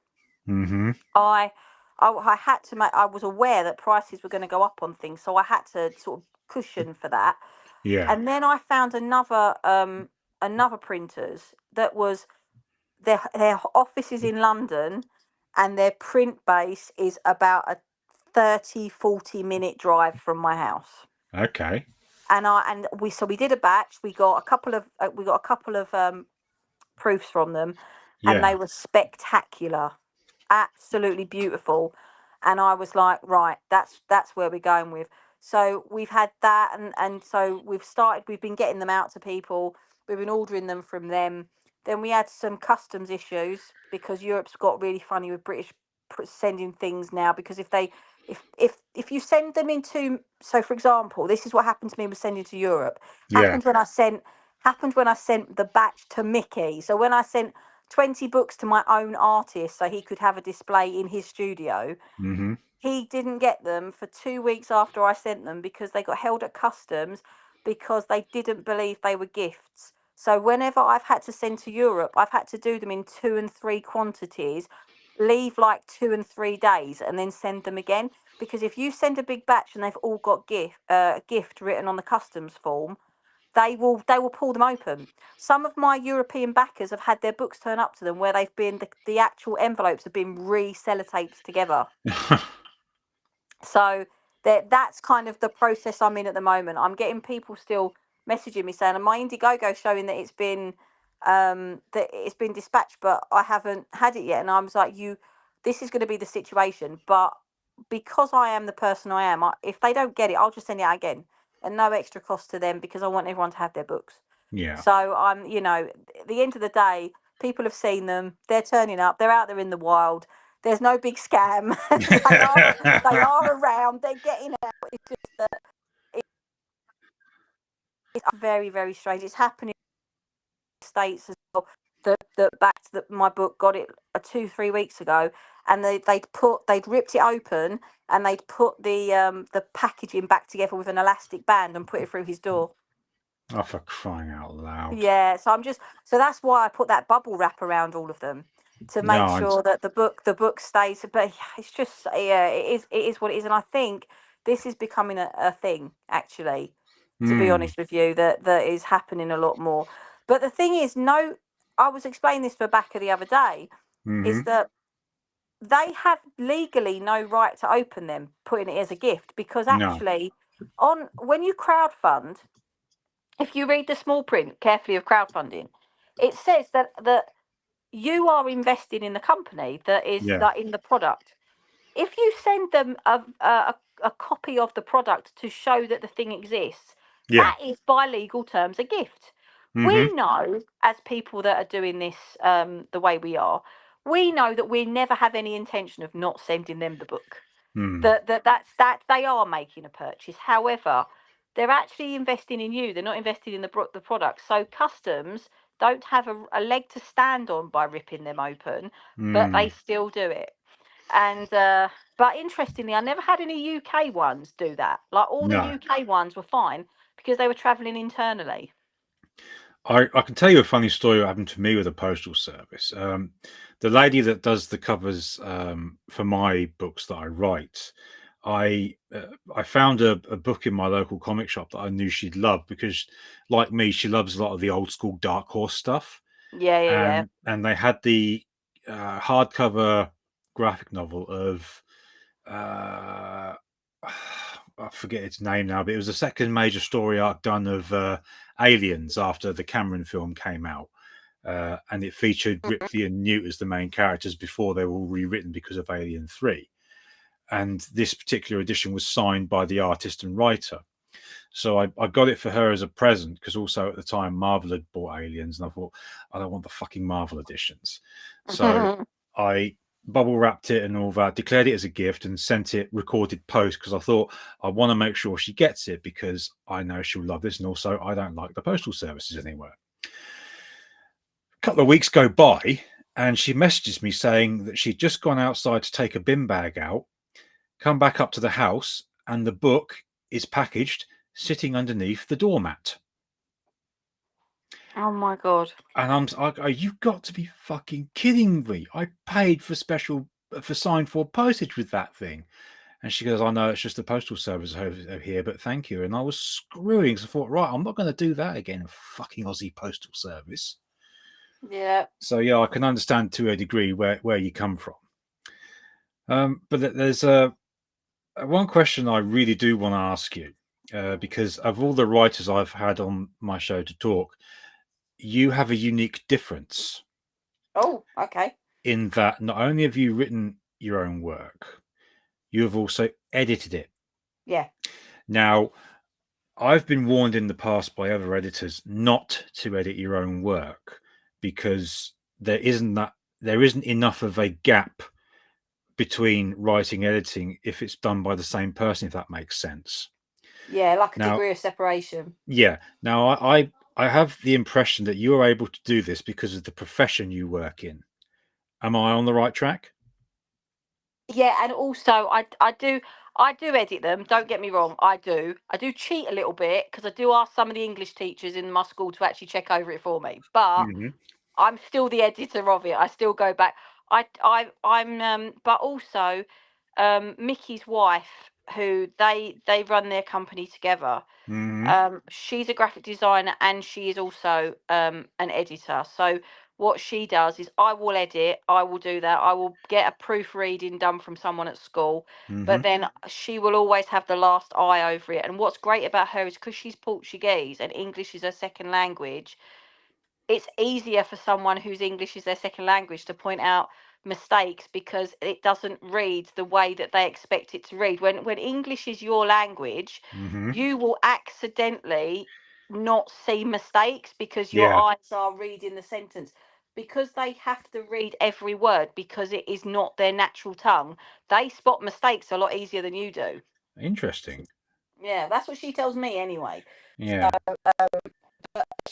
Hmm. I I had to make. I was aware that prices were going to go up on things, so I had to sort of cushion for that. Yeah. And then I found another printers that was their office is in London, and their print base is about a 30-40 minute drive from my house. Okay. And we did a batch. We got a couple of proofs from them, and they Yeah. were spectacular, absolutely beautiful. And I was like, right, that's where we're going with. So we've had that, and so we've been getting them out to people. We've been ordering them from them. Then we had some customs issues because Europe's got really funny with British sending things now, because if you send them into, so for example, this is what happened to me with sending to Europe. Yeah. Happened when I sent the batch to Mickey. So when I sent 20 books to my own artist so he could have a display in his studio, Hmm. he didn't get them for 2 weeks after I sent them because they got held at customs because they didn't believe they were gifts. So whenever I've had to send to Europe, I've had to do them in 2 and 3 quantities, leave like 2 and 3 days, and then send them again. Because if you send a big batch and they've all got gift written on the customs form, they will pull them open. Some of my European backers have had their books turn up to them where they've been the actual envelopes have been re-sellotaped together. So that's kind of the process I'm in at the moment. I'm getting people still messaging me saying, and my Indiegogo showing that it's been dispatched, but I haven't had it yet. And I was like, this is going to be the situation. But because I am the person I am, if they don't get it, I'll just send it out again, and no extra cost to them because I want everyone to have their books. Yeah. So at the end of the day, people have seen them. They're turning up. They're out there in the wild. There's no big scam. They are around. They're getting out. It's just that it's very, very strange. It's happening in the States as well. My book got it 2-3 weeks ago, and they'd ripped it open, and they'd put the packaging back together with an elastic band and put it through his door. Oh, for crying out loud. Yeah, so that's why I put that bubble wrap around all of them to No, make sure that the book stays. But yeah, it's just, yeah, it is what it is, and I think this is becoming a thing, actually. To be mm, honest with you, that is happening a lot more. But the thing is, no. I was explaining this for Backer the other day, is Mm-hmm. that they have legally no right to open them, putting it as a gift, because No. actually, on when you crowdfund, if you read the small print carefully of crowdfunding, it says that you are investing in the company that is Yeah. that in the product. If you send them a copy of the product to show that the thing exists, Yeah. that is by legal terms a gift. Mm-hmm. We know, as people that are doing this the way we are, we know that we never have any intention of not sending them the book. Mm. That they are making a purchase. However, they're actually investing in you. They're not investing in the product. So customs don't have a leg to stand on by ripping them open, but they Mm. still do it. And but interestingly, I never had any UK ones do that. Like all the No. UK ones were fine because they were travelling internally. I can tell you a funny story that happened to me with the postal service. The lady that does the covers for my books that I write, I found a book in my local comic shop that I knew she'd love because, like me, she loves a lot of the old school Dark Horse stuff, Yeah, yeah, yeah. and they had the hardcover graphic novel of uh, I forget its name now, but it was the second major story arc done of Aliens after the Cameron film came out. And it featured Ripley and Newt as the main characters before they were all rewritten because of Alien 3. And this particular edition was signed by the artist and writer. So I got it for her as a present because also at the time Marvel had bought Aliens, and I thought I don't want the fucking Marvel editions. So I bubble wrapped it and all that, declared it as a gift, and sent it recorded post because I thought I want to make sure she gets it because I know she'll love this, and also I don't like the postal services anywhere. A couple of weeks go by, and she messages me saying that she'd just gone outside to take a bin bag out, come back up to the house, and the book is packaged sitting underneath the doormat. Oh my god. And I'm like, oh, you've got to be fucking kidding me. I paid for signed for postage with that thing. And she goes, I know it's just the postal service over here, but thank you. And I was screwing. So I thought, right, I'm not going to do that again. Fucking Aussie postal service. Yeah. So yeah, I can understand to a degree where you come from. But there's one question I really do want to ask you, because of all the writers I've had on my show to talk, you have a unique difference Oh, okay. in that not only have you written your own work, you have also edited it. Yeah. Now, I've been warned in the past by other editors not to edit your own work because there isn't enough of a gap between writing and editing if it's done by the same person, if that makes sense. Yeah, like a Now, degree of separation. yeah. Now, I have the impression that you are able to do this because of the profession you work in. Am I on the right track? Yeah, and also I do edit them. Don't get me wrong, I do cheat a little bit because I do ask some of the English teachers in my school to actually check over it for me. But Hmm. I'm still the editor of it. I still go back. But also, Mickey's wife, who they run their company together. Hmm. She's a graphic designer and she is also an editor. So what she does is I will edit, I will do that, I will get a proofreading done from someone at school, Hmm. but then she will always have the last eye over it. And what's great about her is because she's Portuguese and English is her second language, it's easier for someone whose English is their second language to point out mistakes because it doesn't read the way that they expect it to read. When English is your language, Hmm. you will accidentally not see mistakes because your Yeah. eyes are reading the sentence. Because they have to read every word because it is not their natural tongue, they spot mistakes a lot easier than you do. Interesting. Yeah, that's what she tells me anyway. Yeah.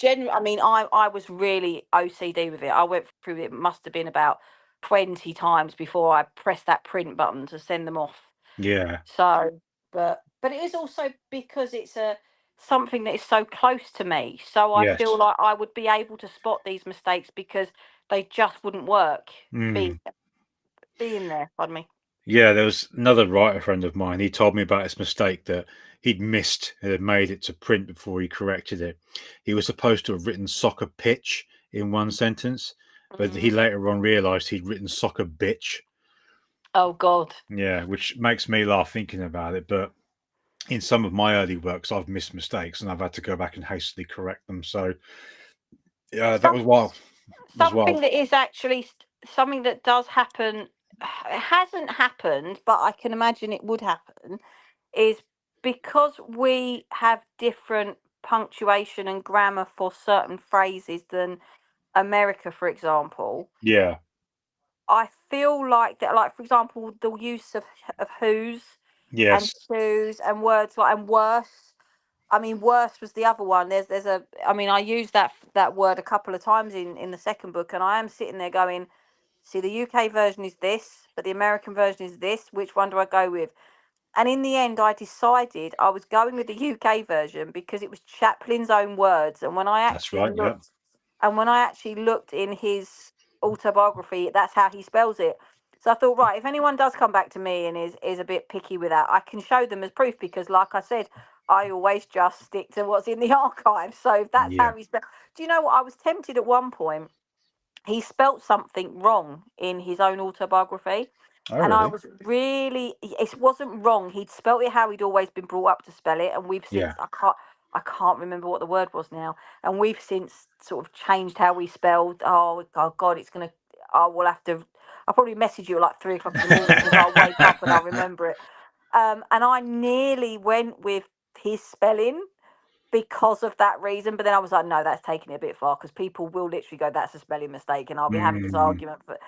I mean, I was really OCD with it. I went through it, must have been about 20 times before I pressed that print button to send them off. Yeah. So, but it is also because it's a something that is so close to me. So I feel Yes. like I would be able to spot these mistakes because they just wouldn't work being Mm. being there. Pardon me. Yeah, there was another writer friend of mine. He told me about his mistake that he'd missed and had made it to print before he corrected it. He was supposed to have written soccer pitch in one sentence, but he Mm. later on realised he'd written soccer bitch. Oh God. Yeah, which makes me laugh thinking about it. But in some of my early works, I've missed mistakes and I've had to go back and hastily correct them. So yeah, that Some was wild. Was Something wild. that is actually something that does happen. It hasn't happened, but I can imagine it would happen. Is because we have different punctuation and grammar for certain phrases than America, for example. Yeah. I feel like that, like for example, the use of who's and Yes. who's and words like and worse. I mean, worse was the other one. There's a. I mean, I used that word a couple of times in the second book, and I am sitting there going, see, the UK version is this, but the American version is this. Which one do I go with? And in the end, I decided I was going with the UK version because it was Chaplin's own words. That's right. Yeah. And when I actually looked in his autobiography, that's how he spells it. So I thought, right, if anyone does come back to me and is a bit picky with that, I can show them as proof because, like I said, I always just stick to what's in the archive. So if that's Yeah. how he spelled, do you know what? I was tempted at one point. He spelt something wrong in his own autobiography, Oh, and I really? was really, it wasn't wrong. He'd spelt it how he'd always been brought up to spell it, and we've since, Yeah. I can't remember what the word was now, and we've since sort of changed how we spelled. Oh God, it's gonna. I will have to. I'll probably message you at like 3 o'clock in the morning because I'll wake up and I'll remember it. And I nearly went with his spelling because of that reason. But then I was like, no, that's taking it a bit far because people will literally go, that's a spelling mistake, and I'll be having this Mm, argument. But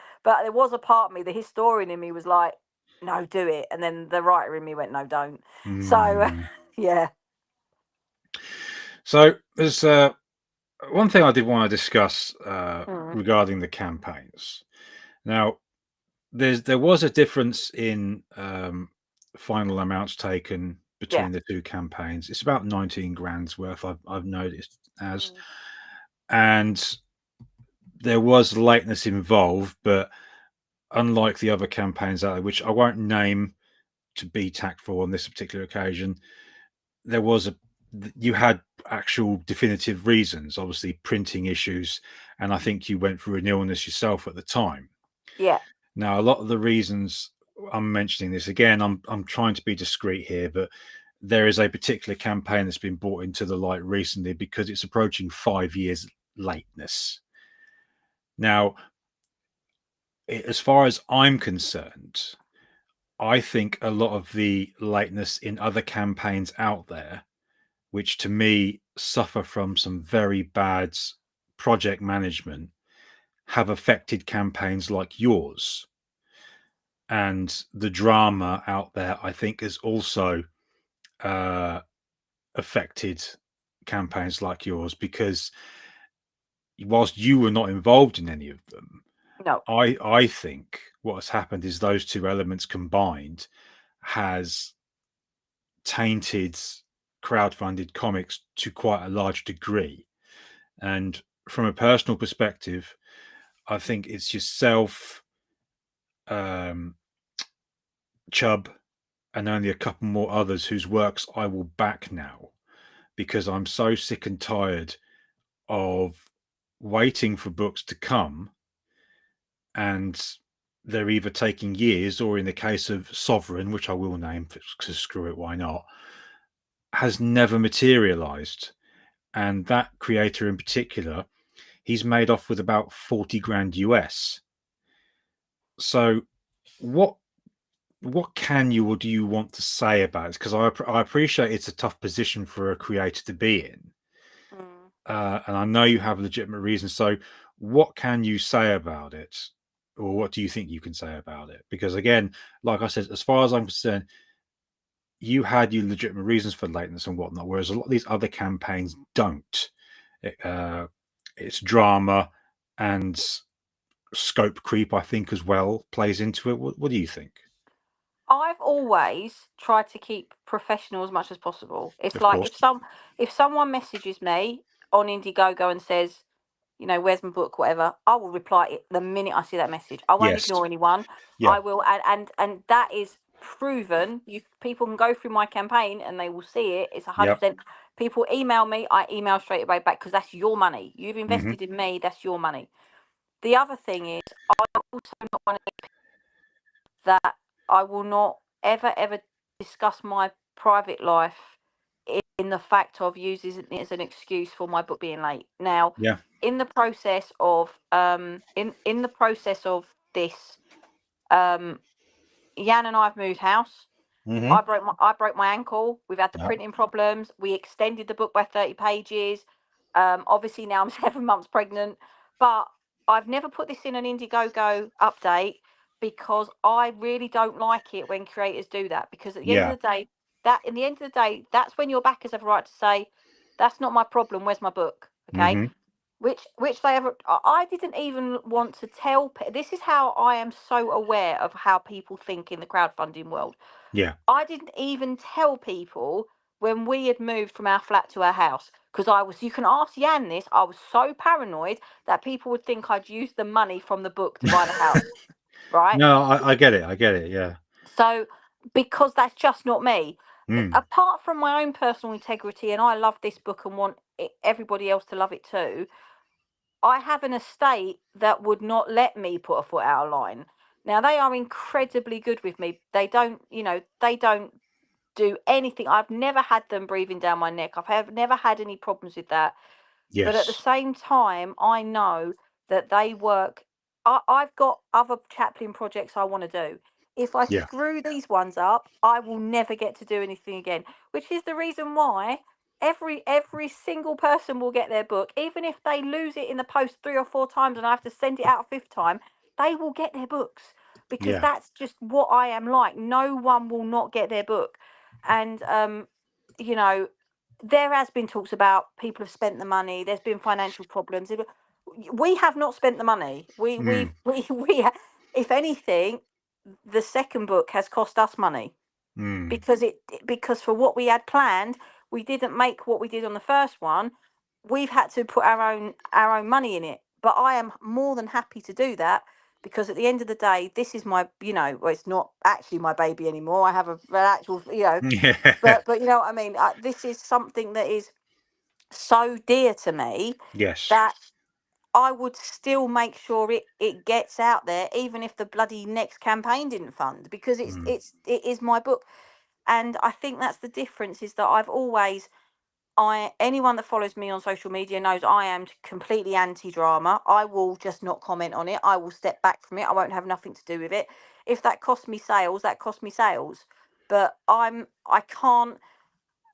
there was a part of me, the historian in me was like, no, do it, and then the writer in me went, no, don't. So mm. yeah. So there's one thing I did want to discuss Mm, regarding the campaigns. Now, there was a difference in final amounts taken yeah. between the two campaigns. It's about 19 grand's worth. I've noticed as, Mm, and there was lateness involved, but unlike the other campaigns out there, which I won't name to be tactful on this particular occasion, there was a you had actual definitive reasons, obviously printing issues, and I think you went through an illness yourself at the time. yeah. Now, a lot of the reasons I'm mentioning this again, I'm trying to be discreet here, but there is a particular campaign that's been brought into the light recently because it's approaching 5 years lateness. Now, as far as I'm concerned, I think a lot of the lateness in other campaigns out there, which to me suffer from some very bad project management, have affected campaigns like yours. And the drama out there, I think, has also uh, affected campaigns like yours because whilst you were not involved in any of them, No. I think what has happened is those two elements combined has tainted crowdfunded comics to quite a large degree. And from a personal perspective, I think it's yourself, um, Chubb, and only a couple more others whose works I will back now because I'm so sick and tired of waiting for books to come and they're either taking years or in the case of Sovereign, which I will name because screw it, why not, has never materialized. And that creator in particular, he's made off with about 40 grand US. So what can you or do you want to say about it? Because I appreciate it's a tough position for a creator to be in, Mm. and I know you have legitimate reasons. So, what can you say about it, or what do you think you can say about it? Because again, like I said, as far as I'm concerned, you had your legitimate reasons for lateness and whatnot, whereas a lot of these other campaigns don't. It, it's drama and scope creep, I think, as well plays into it. What do you think? I've always tried to keep professional as much as possible. It's Of like course. if someone messages me on Indiegogo and says, where's my book, whatever, I will reply it the minute I see that message. I won't Yes. ignore anyone. Yeah. I will, and that is proven. You people can go through my campaign and they will see it. It's Yep. 100%. People email me, I email straight away back because that's your money. You've Hmm. invested in me, that's your money. The other thing is, I'm also not one of those people that I will not ever discuss my private life in the fact of using it as an excuse for my book being late. Now, Yeah. in the process of in the process of this, um, Jan and I have moved house. Hmm. I broke my ankle. We've had the Yeah. printing problems. We extended the book by 30 pages. Obviously now I'm 7 months pregnant, but I've never put this in an Indiegogo update because I really don't like it when creators do that. Because at the end Yeah. of the day, that's when your backers have a right to say, "That's not my problem. Where's my book?" Okay. Hmm. Which they ever. I didn't even want to tell. This is how I am so aware of how people think in the crowdfunding world. Yeah. I didn't even tell people when we had moved from our flat to our house because you can ask Jan this, I was so paranoid that people would think I'd used the money from the book to buy the house, right? No, I get it. I get it. Yeah. So, because that's just not me. Mm. Apart from my own personal integrity, and I love this book and want everybody else to love it too, I have an estate that would not let me put a foot out of line. Now, they are incredibly good with me. They don't do anything. I've never had them breathing down my neck. Never had any problems with that. But at the Yes. same time, I know that they work. I've got other chaplain projects I want to do. If I Yeah. screw these ones up, I will never get to do anything again. Which is the reason why every single person will get their book, even if they lose it in the post 3 or 4 times and I have to send it out a fifth time. They will get their books because Yeah. that's just what I am like. No one will not get their book, and you know there has been talks about people have spent the money. There's been financial problems. We have not spent the money. Mm. If anything, the second book has cost us money Mm. because for what we had planned, we didn't make what we did on the first one. We've had to put our own money in it. But I am more than happy to do that because at the end of the day, this is well, it's not actually my baby anymore. I have an actual, Yeah. but you know what I mean. This is something that is so dear to me Yes. that I would still make sure it gets out there, even if the bloody next campaign didn't fund, because Mm. it is my book, and I think that's the difference. Is that anyone that follows me on social media knows I am completely anti-drama. I will just not comment on it. I will step back from it. I won't have nothing to do with it. If that costs me sales, that costs me sales. But I can't.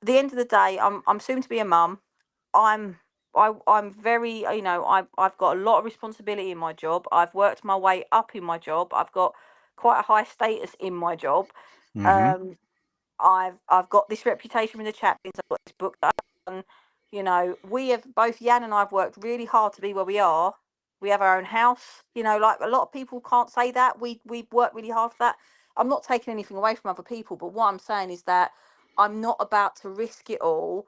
At the end of the day, I'm soon to be a mum. I'm I'm very, I've got a lot of responsibility in my job. I've worked my way up in my job. I've got quite a high status in my job. Hmm. Um, I've got this reputation with the chaplains. I've got this book that I've done. We have both Jan and I've worked really hard to be where we are. We have our own house. Like a lot of people can't say that. We've worked really hard for that. I'm not taking anything away from other people, but what I'm saying is that I'm not about to risk it all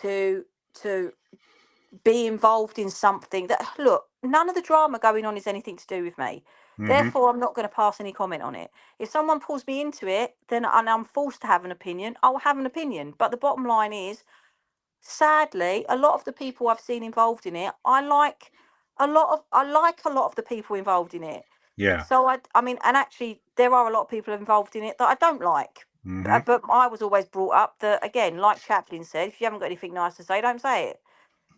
to to be involved in something that, look, none of the drama going on is anything to do with me. Hmm. Therefore, I'm not going to pass any comment on it. If someone pulls me into it, then and I'm forced to have an opinion, I'll have an opinion. But the bottom line is, sadly, a lot of the people I've seen involved in it, I like a lot of the people involved in it. Yeah. So I mean, and actually, there are a lot of people involved in it that I don't like. Hmm. But I was always brought up that, again, like Chaplin said, if you haven't got anything nice to say, don't say it.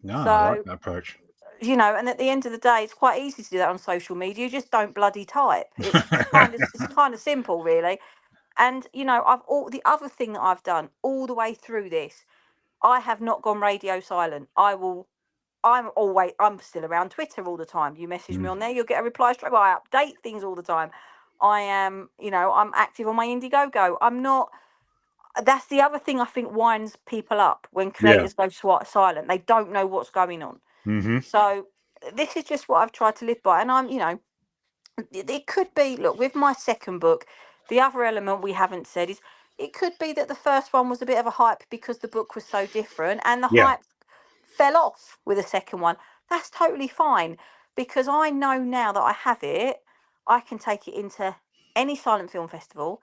No, I like So, that approach. and at the end of the day, it's quite easy to do that on social media. You just don't bloody type. It's kind of simple, really. And I've all the other thing that I've done all the way through this, I have not gone radio silent. I'm still around Twitter all the time. You message me Mm. on there, you'll get a reply straight away. I update things all the time. I'm active on my Indiegogo. I'm not. That's the other thing I think winds people up when Yeah. creators go silent. They don't know what's going on. Hmm. So this is just what I've tried to live by, and it could be, look, with my second book, the other element we haven't said is it could be that the first one was a bit of a hype because the book was so different, and the Yeah. hype fell off with the second one. That's totally fine because I know now that I have it, I can take it into any silent film festival,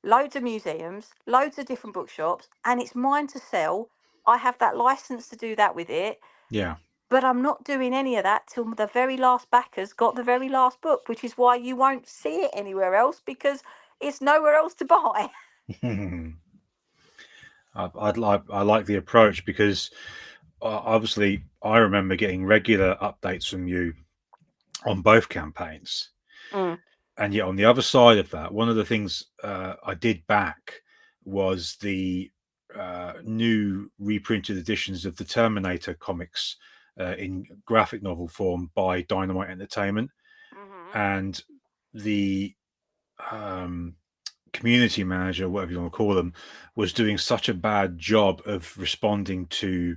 loads of museums, loads of different bookshops, and it's mine to sell. I have that license to do that with it, Yeah. but I'm not doing any of that till the very last backers got the very last book, which is why you won't see it anywhere else, because it's nowhere else to buy. I like the approach because obviously I remember getting regular updates from you on both campaigns. Mm, And yet on the other side of that, one of the things I did back was the new reprinted editions of the Terminator comics in graphic novel form by Dynamite Entertainment, hmm and the um, community manager, whatever you want to call them, was doing such a bad job of responding to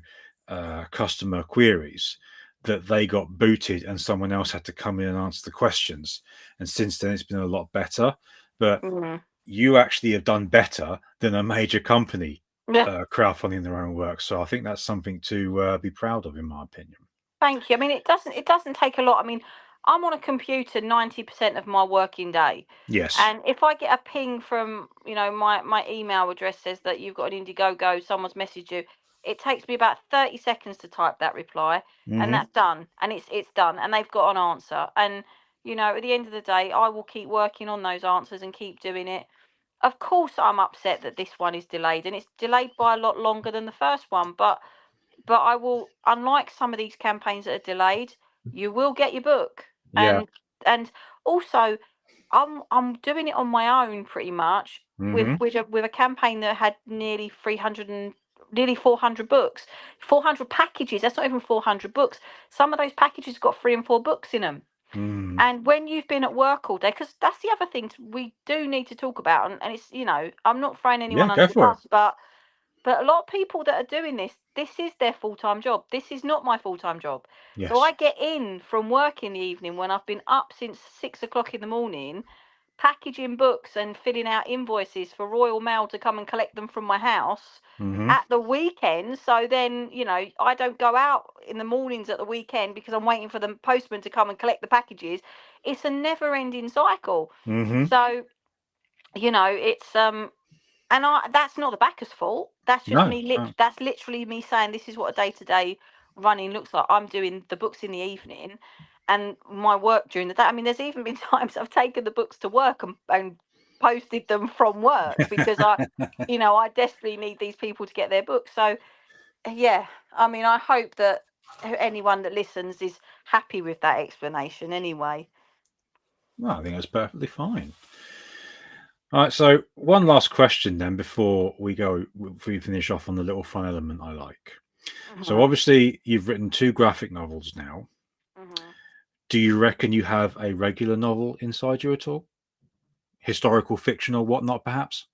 customer queries that they got booted and someone else had to come in and answer the questions. And since then, it's been a lot better. But mm. you actually have done better than a major company Yeah. crowdfunding their own work. So I think that's something to be proud of, in my opinion. Thank you. I mean, it doesn't take a lot. I mean, I'm on a computer 90% of my working day. Yes. And if I get a ping from, my email address says that you've got an Indiegogo, someone's messaged you, it takes me about 30 seconds to type that reply, and Hmm. that's done. And it's done, and they've got an answer. And at the end of the day, I will keep working on those answers and keep doing it. Of course, I'm upset that this one is delayed, and it's delayed by a lot longer than the first one, but I will, unlike some of these campaigns that are delayed, you will get your book. Yeah. And also, I'm doing it on my own pretty much, with Hmm. with a campaign that had nearly 300 and nearly 400 books, 400 packages. That's not even 400 books. Some of those packages got 3 and 4 books in them. Mm. And when you've been at work all day, because that's the other thing we do need to talk about, and it's, I'm not throwing Yeah, anyone under go the for it. bus, but a lot of people that are doing this is their full-time job. This is not my full-time job. So I Yes. get in from work in the evening when I've been up since 6 o'clock in the morning, packaging books and filling out invoices for Royal Mail to come and collect them from my house Hmm. at the weekend. So then, I don't go out in the mornings at the weekend because I'm waiting for the postman to come and collect the packages. It's a never-ending cycle. Hmm. So, it's and that's not the backer's fault. That's just No. me. No. That's literally me saying this is what a day-to-day running looks like. I'm doing the books in the evening, and my work during the day. I mean, there's even been times I've taken the books to work and posted them from work because I desperately need these people to get their books. So yeah, I mean, I hope that anyone that listens is happy with that explanation. Anyway. Well, I think that's perfectly fine. All right, so one last question then before we finish off on the little fun element I like. So Mhm. obviously you've written two graphic novels now. Mhm. Do you reckon you have a regular novel inside you at all? Historical fiction or whatnot, perhaps?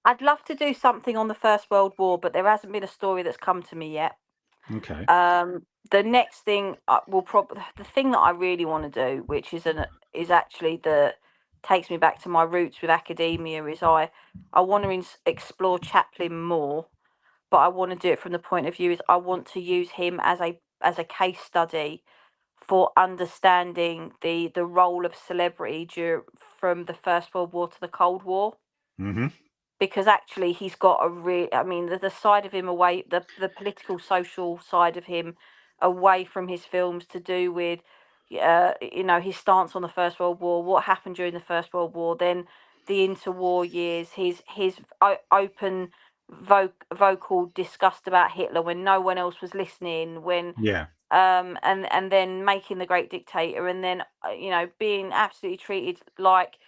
I'd love to do something on the First World War, but there hasn't been a story that's come to me yet. Okay. The next thing will probably the thing that I really want to do, which is actually the takes me back to my roots with academia, is I want to explore Chaplin more, but I want to do it from the point of view is I want to use him as a case study for understanding the role of celebrity from the First World War to the Cold War, Hmm. because actually he's got a real, I mean, the side of him away, the political social side of him away from his films, to do with his stance on the First World War, what happened during the First World War, then the interwar years, his open vocal disgust about Hitler when no one else was listening, when Yeah. and then making The Great Dictator, and then being absolutely treated like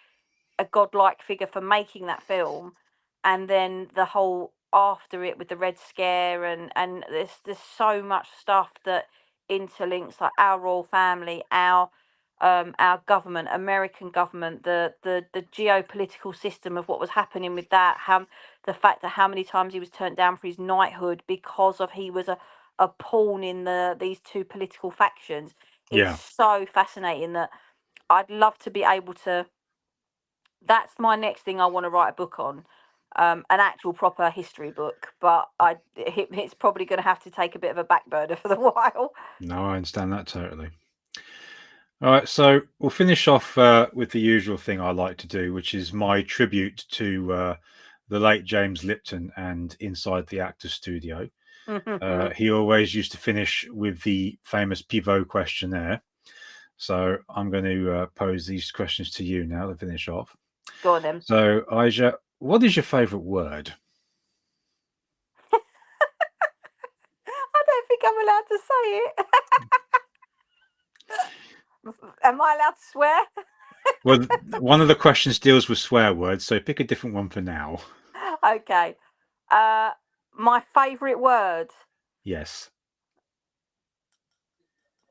a godlike figure for making that film, and then the whole after it with the Red Scare, and there's so much stuff that interlinks, like our royal family, our government, American government, the geopolitical system of what was happening with that, how the fact that how many times he was turned down for his knighthood because of he was a pawn in these two political factions. It's Yeah. so fascinating that I'd love to be able to, that's my next thing I want to write a book on, an actual proper history book. But it's probably going to have to take a bit of a back burner for the while. No, I understand that totally. All right, so we'll finish off with the usual thing I like to do, which is my tribute to the late James Lipton and Inside the Actors Studio. He always used to finish with the famous pivot questionnaire. So I'm going to pose these questions to you now to finish off. Go on then. So, Ayse, what is your favourite word? I don't think I'm allowed to say it. Am I allowed to swear? Well, one of the questions deals with swear words, so pick a different one for now. Okay. My favourite word. Yes.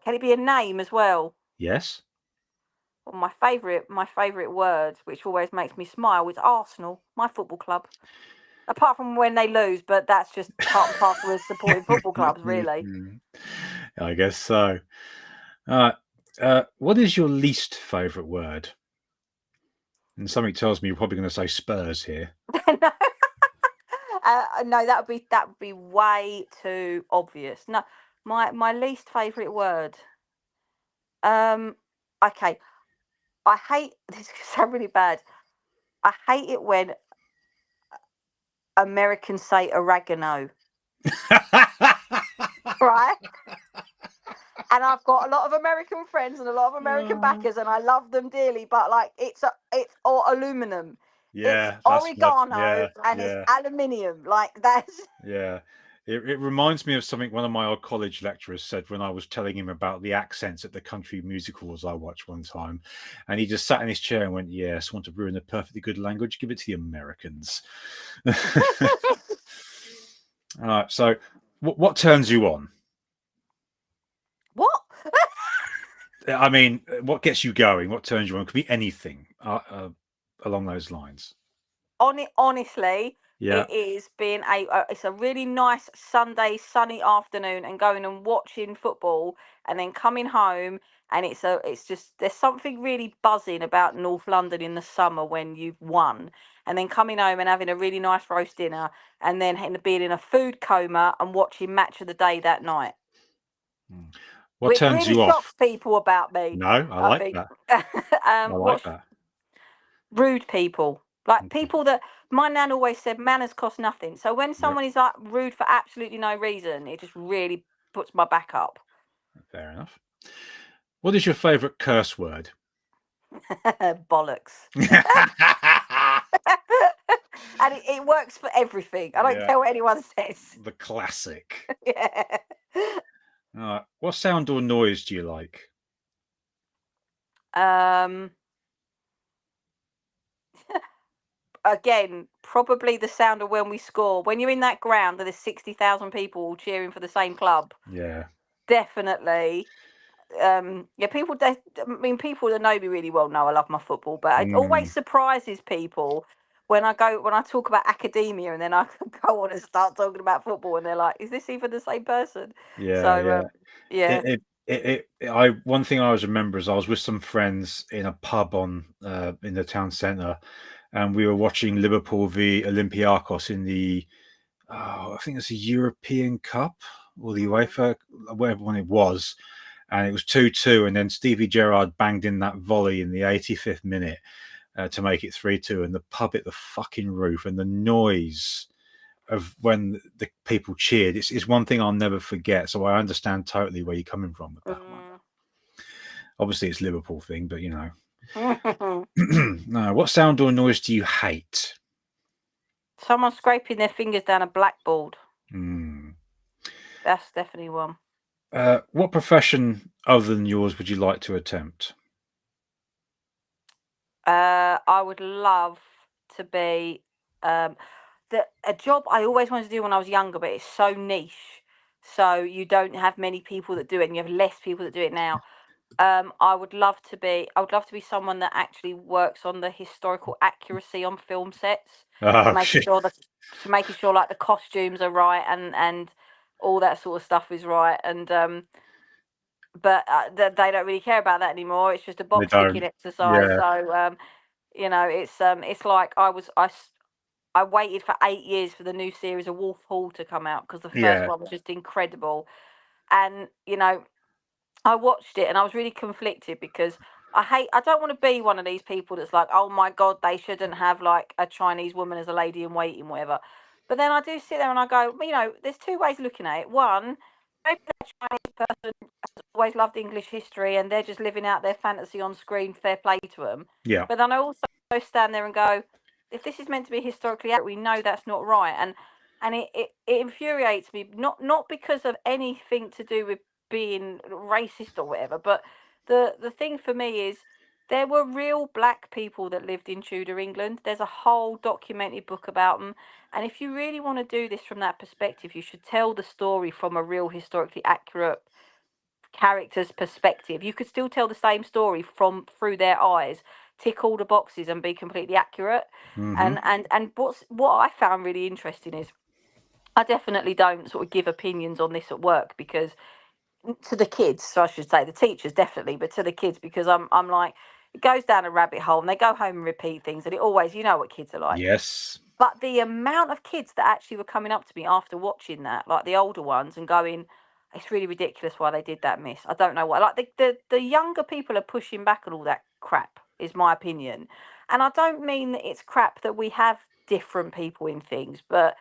Can it be a name as well? Yes. Well, my favourite word, which always makes me smile, is Arsenal, my football club. Apart from when they lose, but that's just part and parcel of supporting football clubs, really. I guess so. What is your least favourite word? And something tells me you're probably going to say Spurs here. No. No, that would be way too obvious. No, my least favourite word. Okay, I hate this. Is sound really bad. I hate it when Americans say oregano, right? And I've got a lot of American friends and a lot of American backers, and I love them dearly. But like, it's or aluminum. It's Yeah, that's what. oregano Yeah, and it's yeah, aluminium. Like that's. yeah. It reminds me of something one of my old college lecturers said when I was telling him about the accents at the country musicals I watched one time. And he just sat in his chair and went, "Yes, want to ruin a perfectly good language? Give it to the Americans." All right. So, what turns you on? What? I mean, what gets you going? What turns you on? It could be anything along those lines. Honestly, Yeah. it is being it's a really nice Sunday sunny afternoon and going and watching football and then coming home, and it's just there's something really buzzing about North London in the summer when you've won, and then coming home and having a really nice roast dinner and then being in a food coma and watching Match of the Day that night, What which turns really you off? shocks people about me, No, I I like think. that. I like What's that. rude people, like people that my nan always said manners cost nothing, so when Yep, someone is like rude for absolutely no reason, it just really puts my back up. fair enough. What is your favourite curse word? Bollocks. And it works for everything. I don't Yeah, care what anyone says. the classic. Yeah. What sound or noise do you like? um Again, probably the sound of when we score, when you're in that ground and there's 60,000 people all cheering for the same club. Yeah. Definitely. Yeah, I mean, people that know me really well know I love my football, but it always Mm, surprises people when I talk about academia and then I go on and start talking about football and they're like, is this even the same person? yeah, So yeah. yeah. One thing I always remember is I was with some friends in a pub on in the town centre, and we were watching Liverpool v Olympiacos in the I think it's the European Cup or the Mm. UEFA, whatever one it was, and it was 2-2, and then Stevie Gerrard banged in that volley in the 85th minute to make it 3-2, and the pub hit the fucking roof, and the noise of when the people cheered, it's one thing I'll never forget. So I understand totally where you're coming from with that one. Obviously, it's a Liverpool thing, but you know. No, what sound or noise do you hate? Someone scraping their fingers down a blackboard. Mm. That's definitely one. What profession other than yours would you like to attempt? I would love to be a job I always wanted to do when I was younger, but it's so niche. So you don't have many people that do it, and you have less people that do it now. I would love to be someone that actually works on the historical accuracy on film sets, Oh, making shit. sure that making sure like the costumes are right and all that sort of stuff is right. And but they don't really care about that anymore. It's just a They box ticking don't. exercise. Yeah, So it's like I waited for 8 years for the new series of Wolf Hall to come out because the first yeah, one was just incredible. And I watched it and I was really conflicted because I don't want to be one of these people that's like, oh my God, they shouldn't have like a Chinese woman as a lady in waiting, whatever. But then I do sit there and I go, well, you know, there's two ways of looking at it. One, maybe that Chinese person has always loved English history and they're just living out their fantasy on screen. Fair play to them. Yeah. But then I also stand there and go, if this is meant to be historically accurate, we know that's not right. And it infuriates me, not because of anything to do with being racist or whatever, but the thing for me is there were real black people that lived in Tudor England. There's a whole documented book about them. And if you really want to do this from that perspective, you should tell the story from a real historically accurate character's perspective. You could still tell the same story from through their eyes, tick all the boxes and be completely accurate. Hmm. And what I found really interesting is I definitely don't sort of give opinions on this at work because to the kids, so I should say the teachers definitely, but to the kids because I'm like it goes down a rabbit hole and they go home and repeat things and it always you know what kids are like. Yes. But the amount of kids that actually were coming up to me after watching that, like the older ones, and going, "It's really ridiculous why they did that, miss. I don't know why." Like the younger people are pushing back on all that crap, is my opinion. And I don't mean that it's crap that we have different people in things, but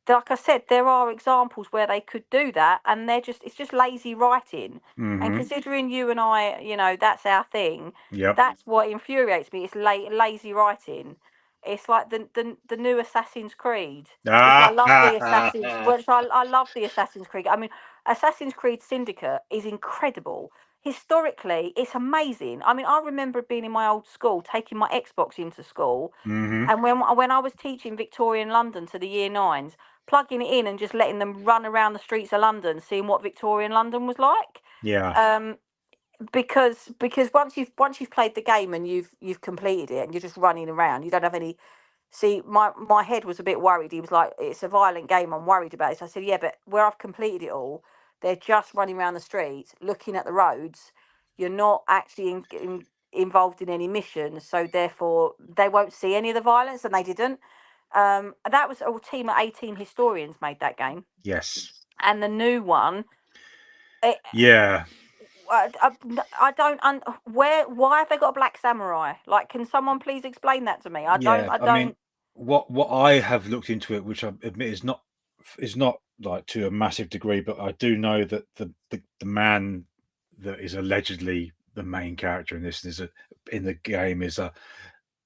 like I said, there are examples where they could do that, and it's just lazy writing. And Hmm. considering you and I, you know, that's our thing. Yep. That's what infuriates me. It's lazy writing. It's like the new Assassin's Creed, which I love the Assassin's, which I love the Assassin's Creed. I mean, Assassin's Creed Syndicate is incredible. Historically, it's amazing. I mean, I remember being in my old school, taking my Xbox into school, Hmm. and when I was teaching Victorian London to the year nines, plugging it in and just letting them run around the streets of London, seeing what Victorian London was like. Yeah. Um, because once you've played the game and you've completed it and you're just running around, you don't have any. See, my head was a bit worried. He was like, "It's a violent game. I'm worried about it." So I said, "Yeah, but where I've completed it all, they're just running around the streets, looking at the roads. You're not actually involved in any missions, so therefore they won't see any of the violence." And they didn't. That was a team of 18 historians made that game, Yes. and the new one. It, Yeah. I don't why have they got a black samurai? Like, can someone please explain that to me? Yeah. I I mean, don't. what I have looked into it, which I admit is not like to a massive degree, but I do know that the man that is allegedly the main character in this is a in the game is a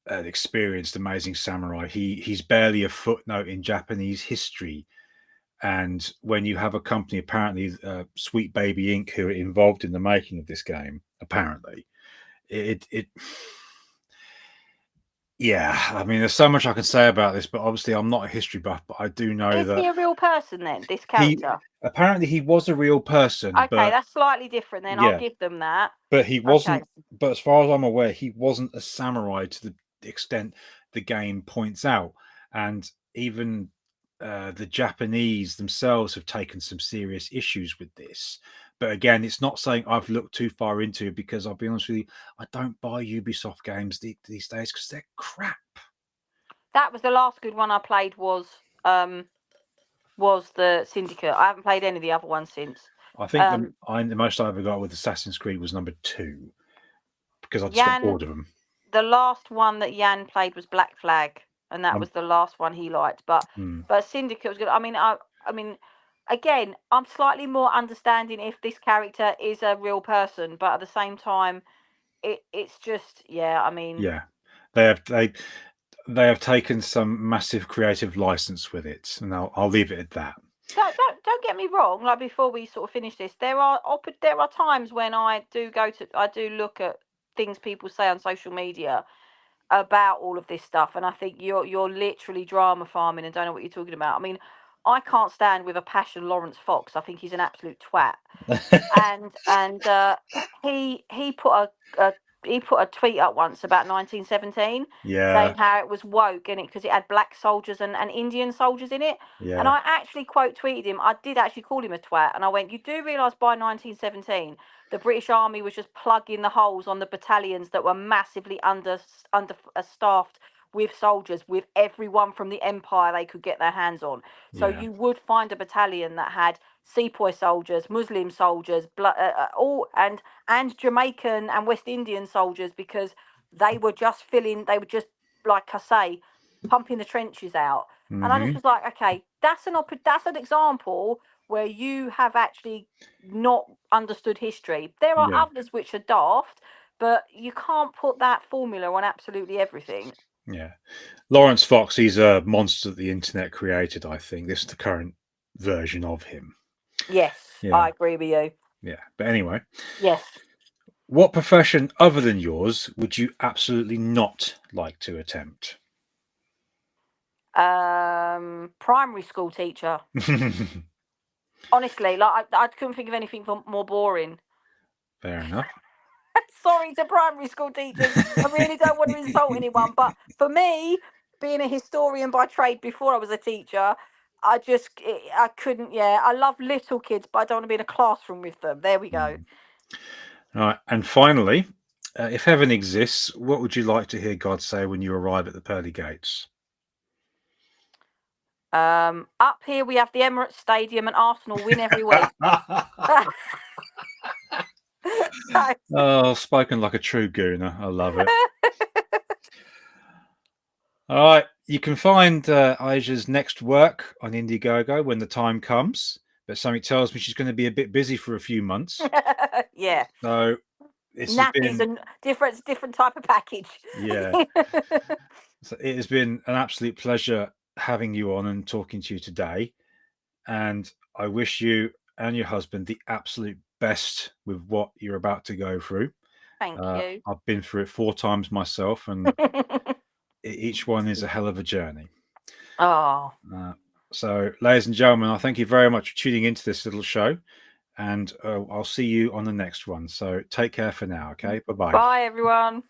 an experienced, amazing samurai. He's barely a footnote in Japanese history. And when you have a company, apparently Sweet Baby Inc., who are involved in the making of this game, apparently it yeah, I mean, there's so much I can say about this, but obviously I'm not a history buff, but I do know Is he that a real person then, this he character? apparently he was a real person, Okay, but that's slightly different then. I'll yeah, give them that. but he Okay. wasn't. But as far as I'm aware, he wasn't a samurai to the extent the game points out, and even the Japanese themselves have taken some serious issues with this. But again, it's not saying I've looked too far into it because I'll be honest with you, I don't buy Ubisoft games these days because they're crap. That was the last good one I played was the Syndicate. I haven't played any of the other ones since. I think the most I ever got with Assassin's Creed was number 2 because I just got Yan bored of them. the last one that Yan played was Black Flag, and that Um, was the last one he liked. But hmm, Syndicate was good. I mean, again, I'm slightly more understanding if this character is a real person, but at the same time, it's just yeah. I mean, yeah, they have they have taken some massive creative license with it, and I'll leave it at that. don't get me wrong. Like before we sort of finish this, there are times when I do look at things people say on social media about all of this stuff, and I think you're literally drama farming and don't know what you're talking about. I mean, I can't stand with a passion Lawrence Fox. I think he's an absolute twat. And he put a he put a tweet up once about 1917 Yeah, saying how it was woke and it because it had black soldiers and Indian soldiers in it. And yeah, I actually quote tweeted him. I did actually call him a twat, and I went, "You do realise by 1917 the British Army was just plugging the holes on the battalions that were massively staffed with soldiers, with everyone from the Empire they could get their hands on. So yeah, you would find a battalion that had Sepoy soldiers, Muslim soldiers, all and Jamaican and West Indian soldiers because they were just like I say, pumping the trenches out. And I just Hmm. was like, okay, that's an example where you have actually not understood history. There are Yeah, others which are daft, but you can't put that formula on absolutely everything. yeah. Lawrence Fox, he's a monster that the internet created, I think. This is the current version of him. Yes, Yeah, I agree with you. yeah. But anyway, Yes. what profession other than yours would you absolutely not like to attempt? Primary school teacher. Honestly, like I couldn't think of anything more boring. Fair enough. Sorry to primary school teachers. I really don't want to insult anyone, but for me, being a historian by trade before I was a teacher, I couldn't. Yeah, I love little kids, but I don't want to be in a classroom with them. There we go. Mm. All right. And finally, if heaven exists, what would you like to hear God say when you arrive at the pearly gates? Up here we have the Emirates Stadium, and Arsenal win every week. So- Oh, spoken like a true gooner. I love it. All right. You can find Ayse's next work on Indiegogo when the time comes, but something tells me she's going to be a bit busy for a few months. yeah, So this has nappies been, and different type of package. yeah, so it has been an absolute pleasure having you on and talking to you today. And I wish you and your husband the absolute best with what you're about to go through. Thank you. I've been through it 4 times myself, and each one is a hell of a journey. oh, Uh, so, ladies and gentlemen, I thank you very much for tuning into this little show, and I'll see you on the next one. So, take care for now. Okay, bye bye. bye everyone.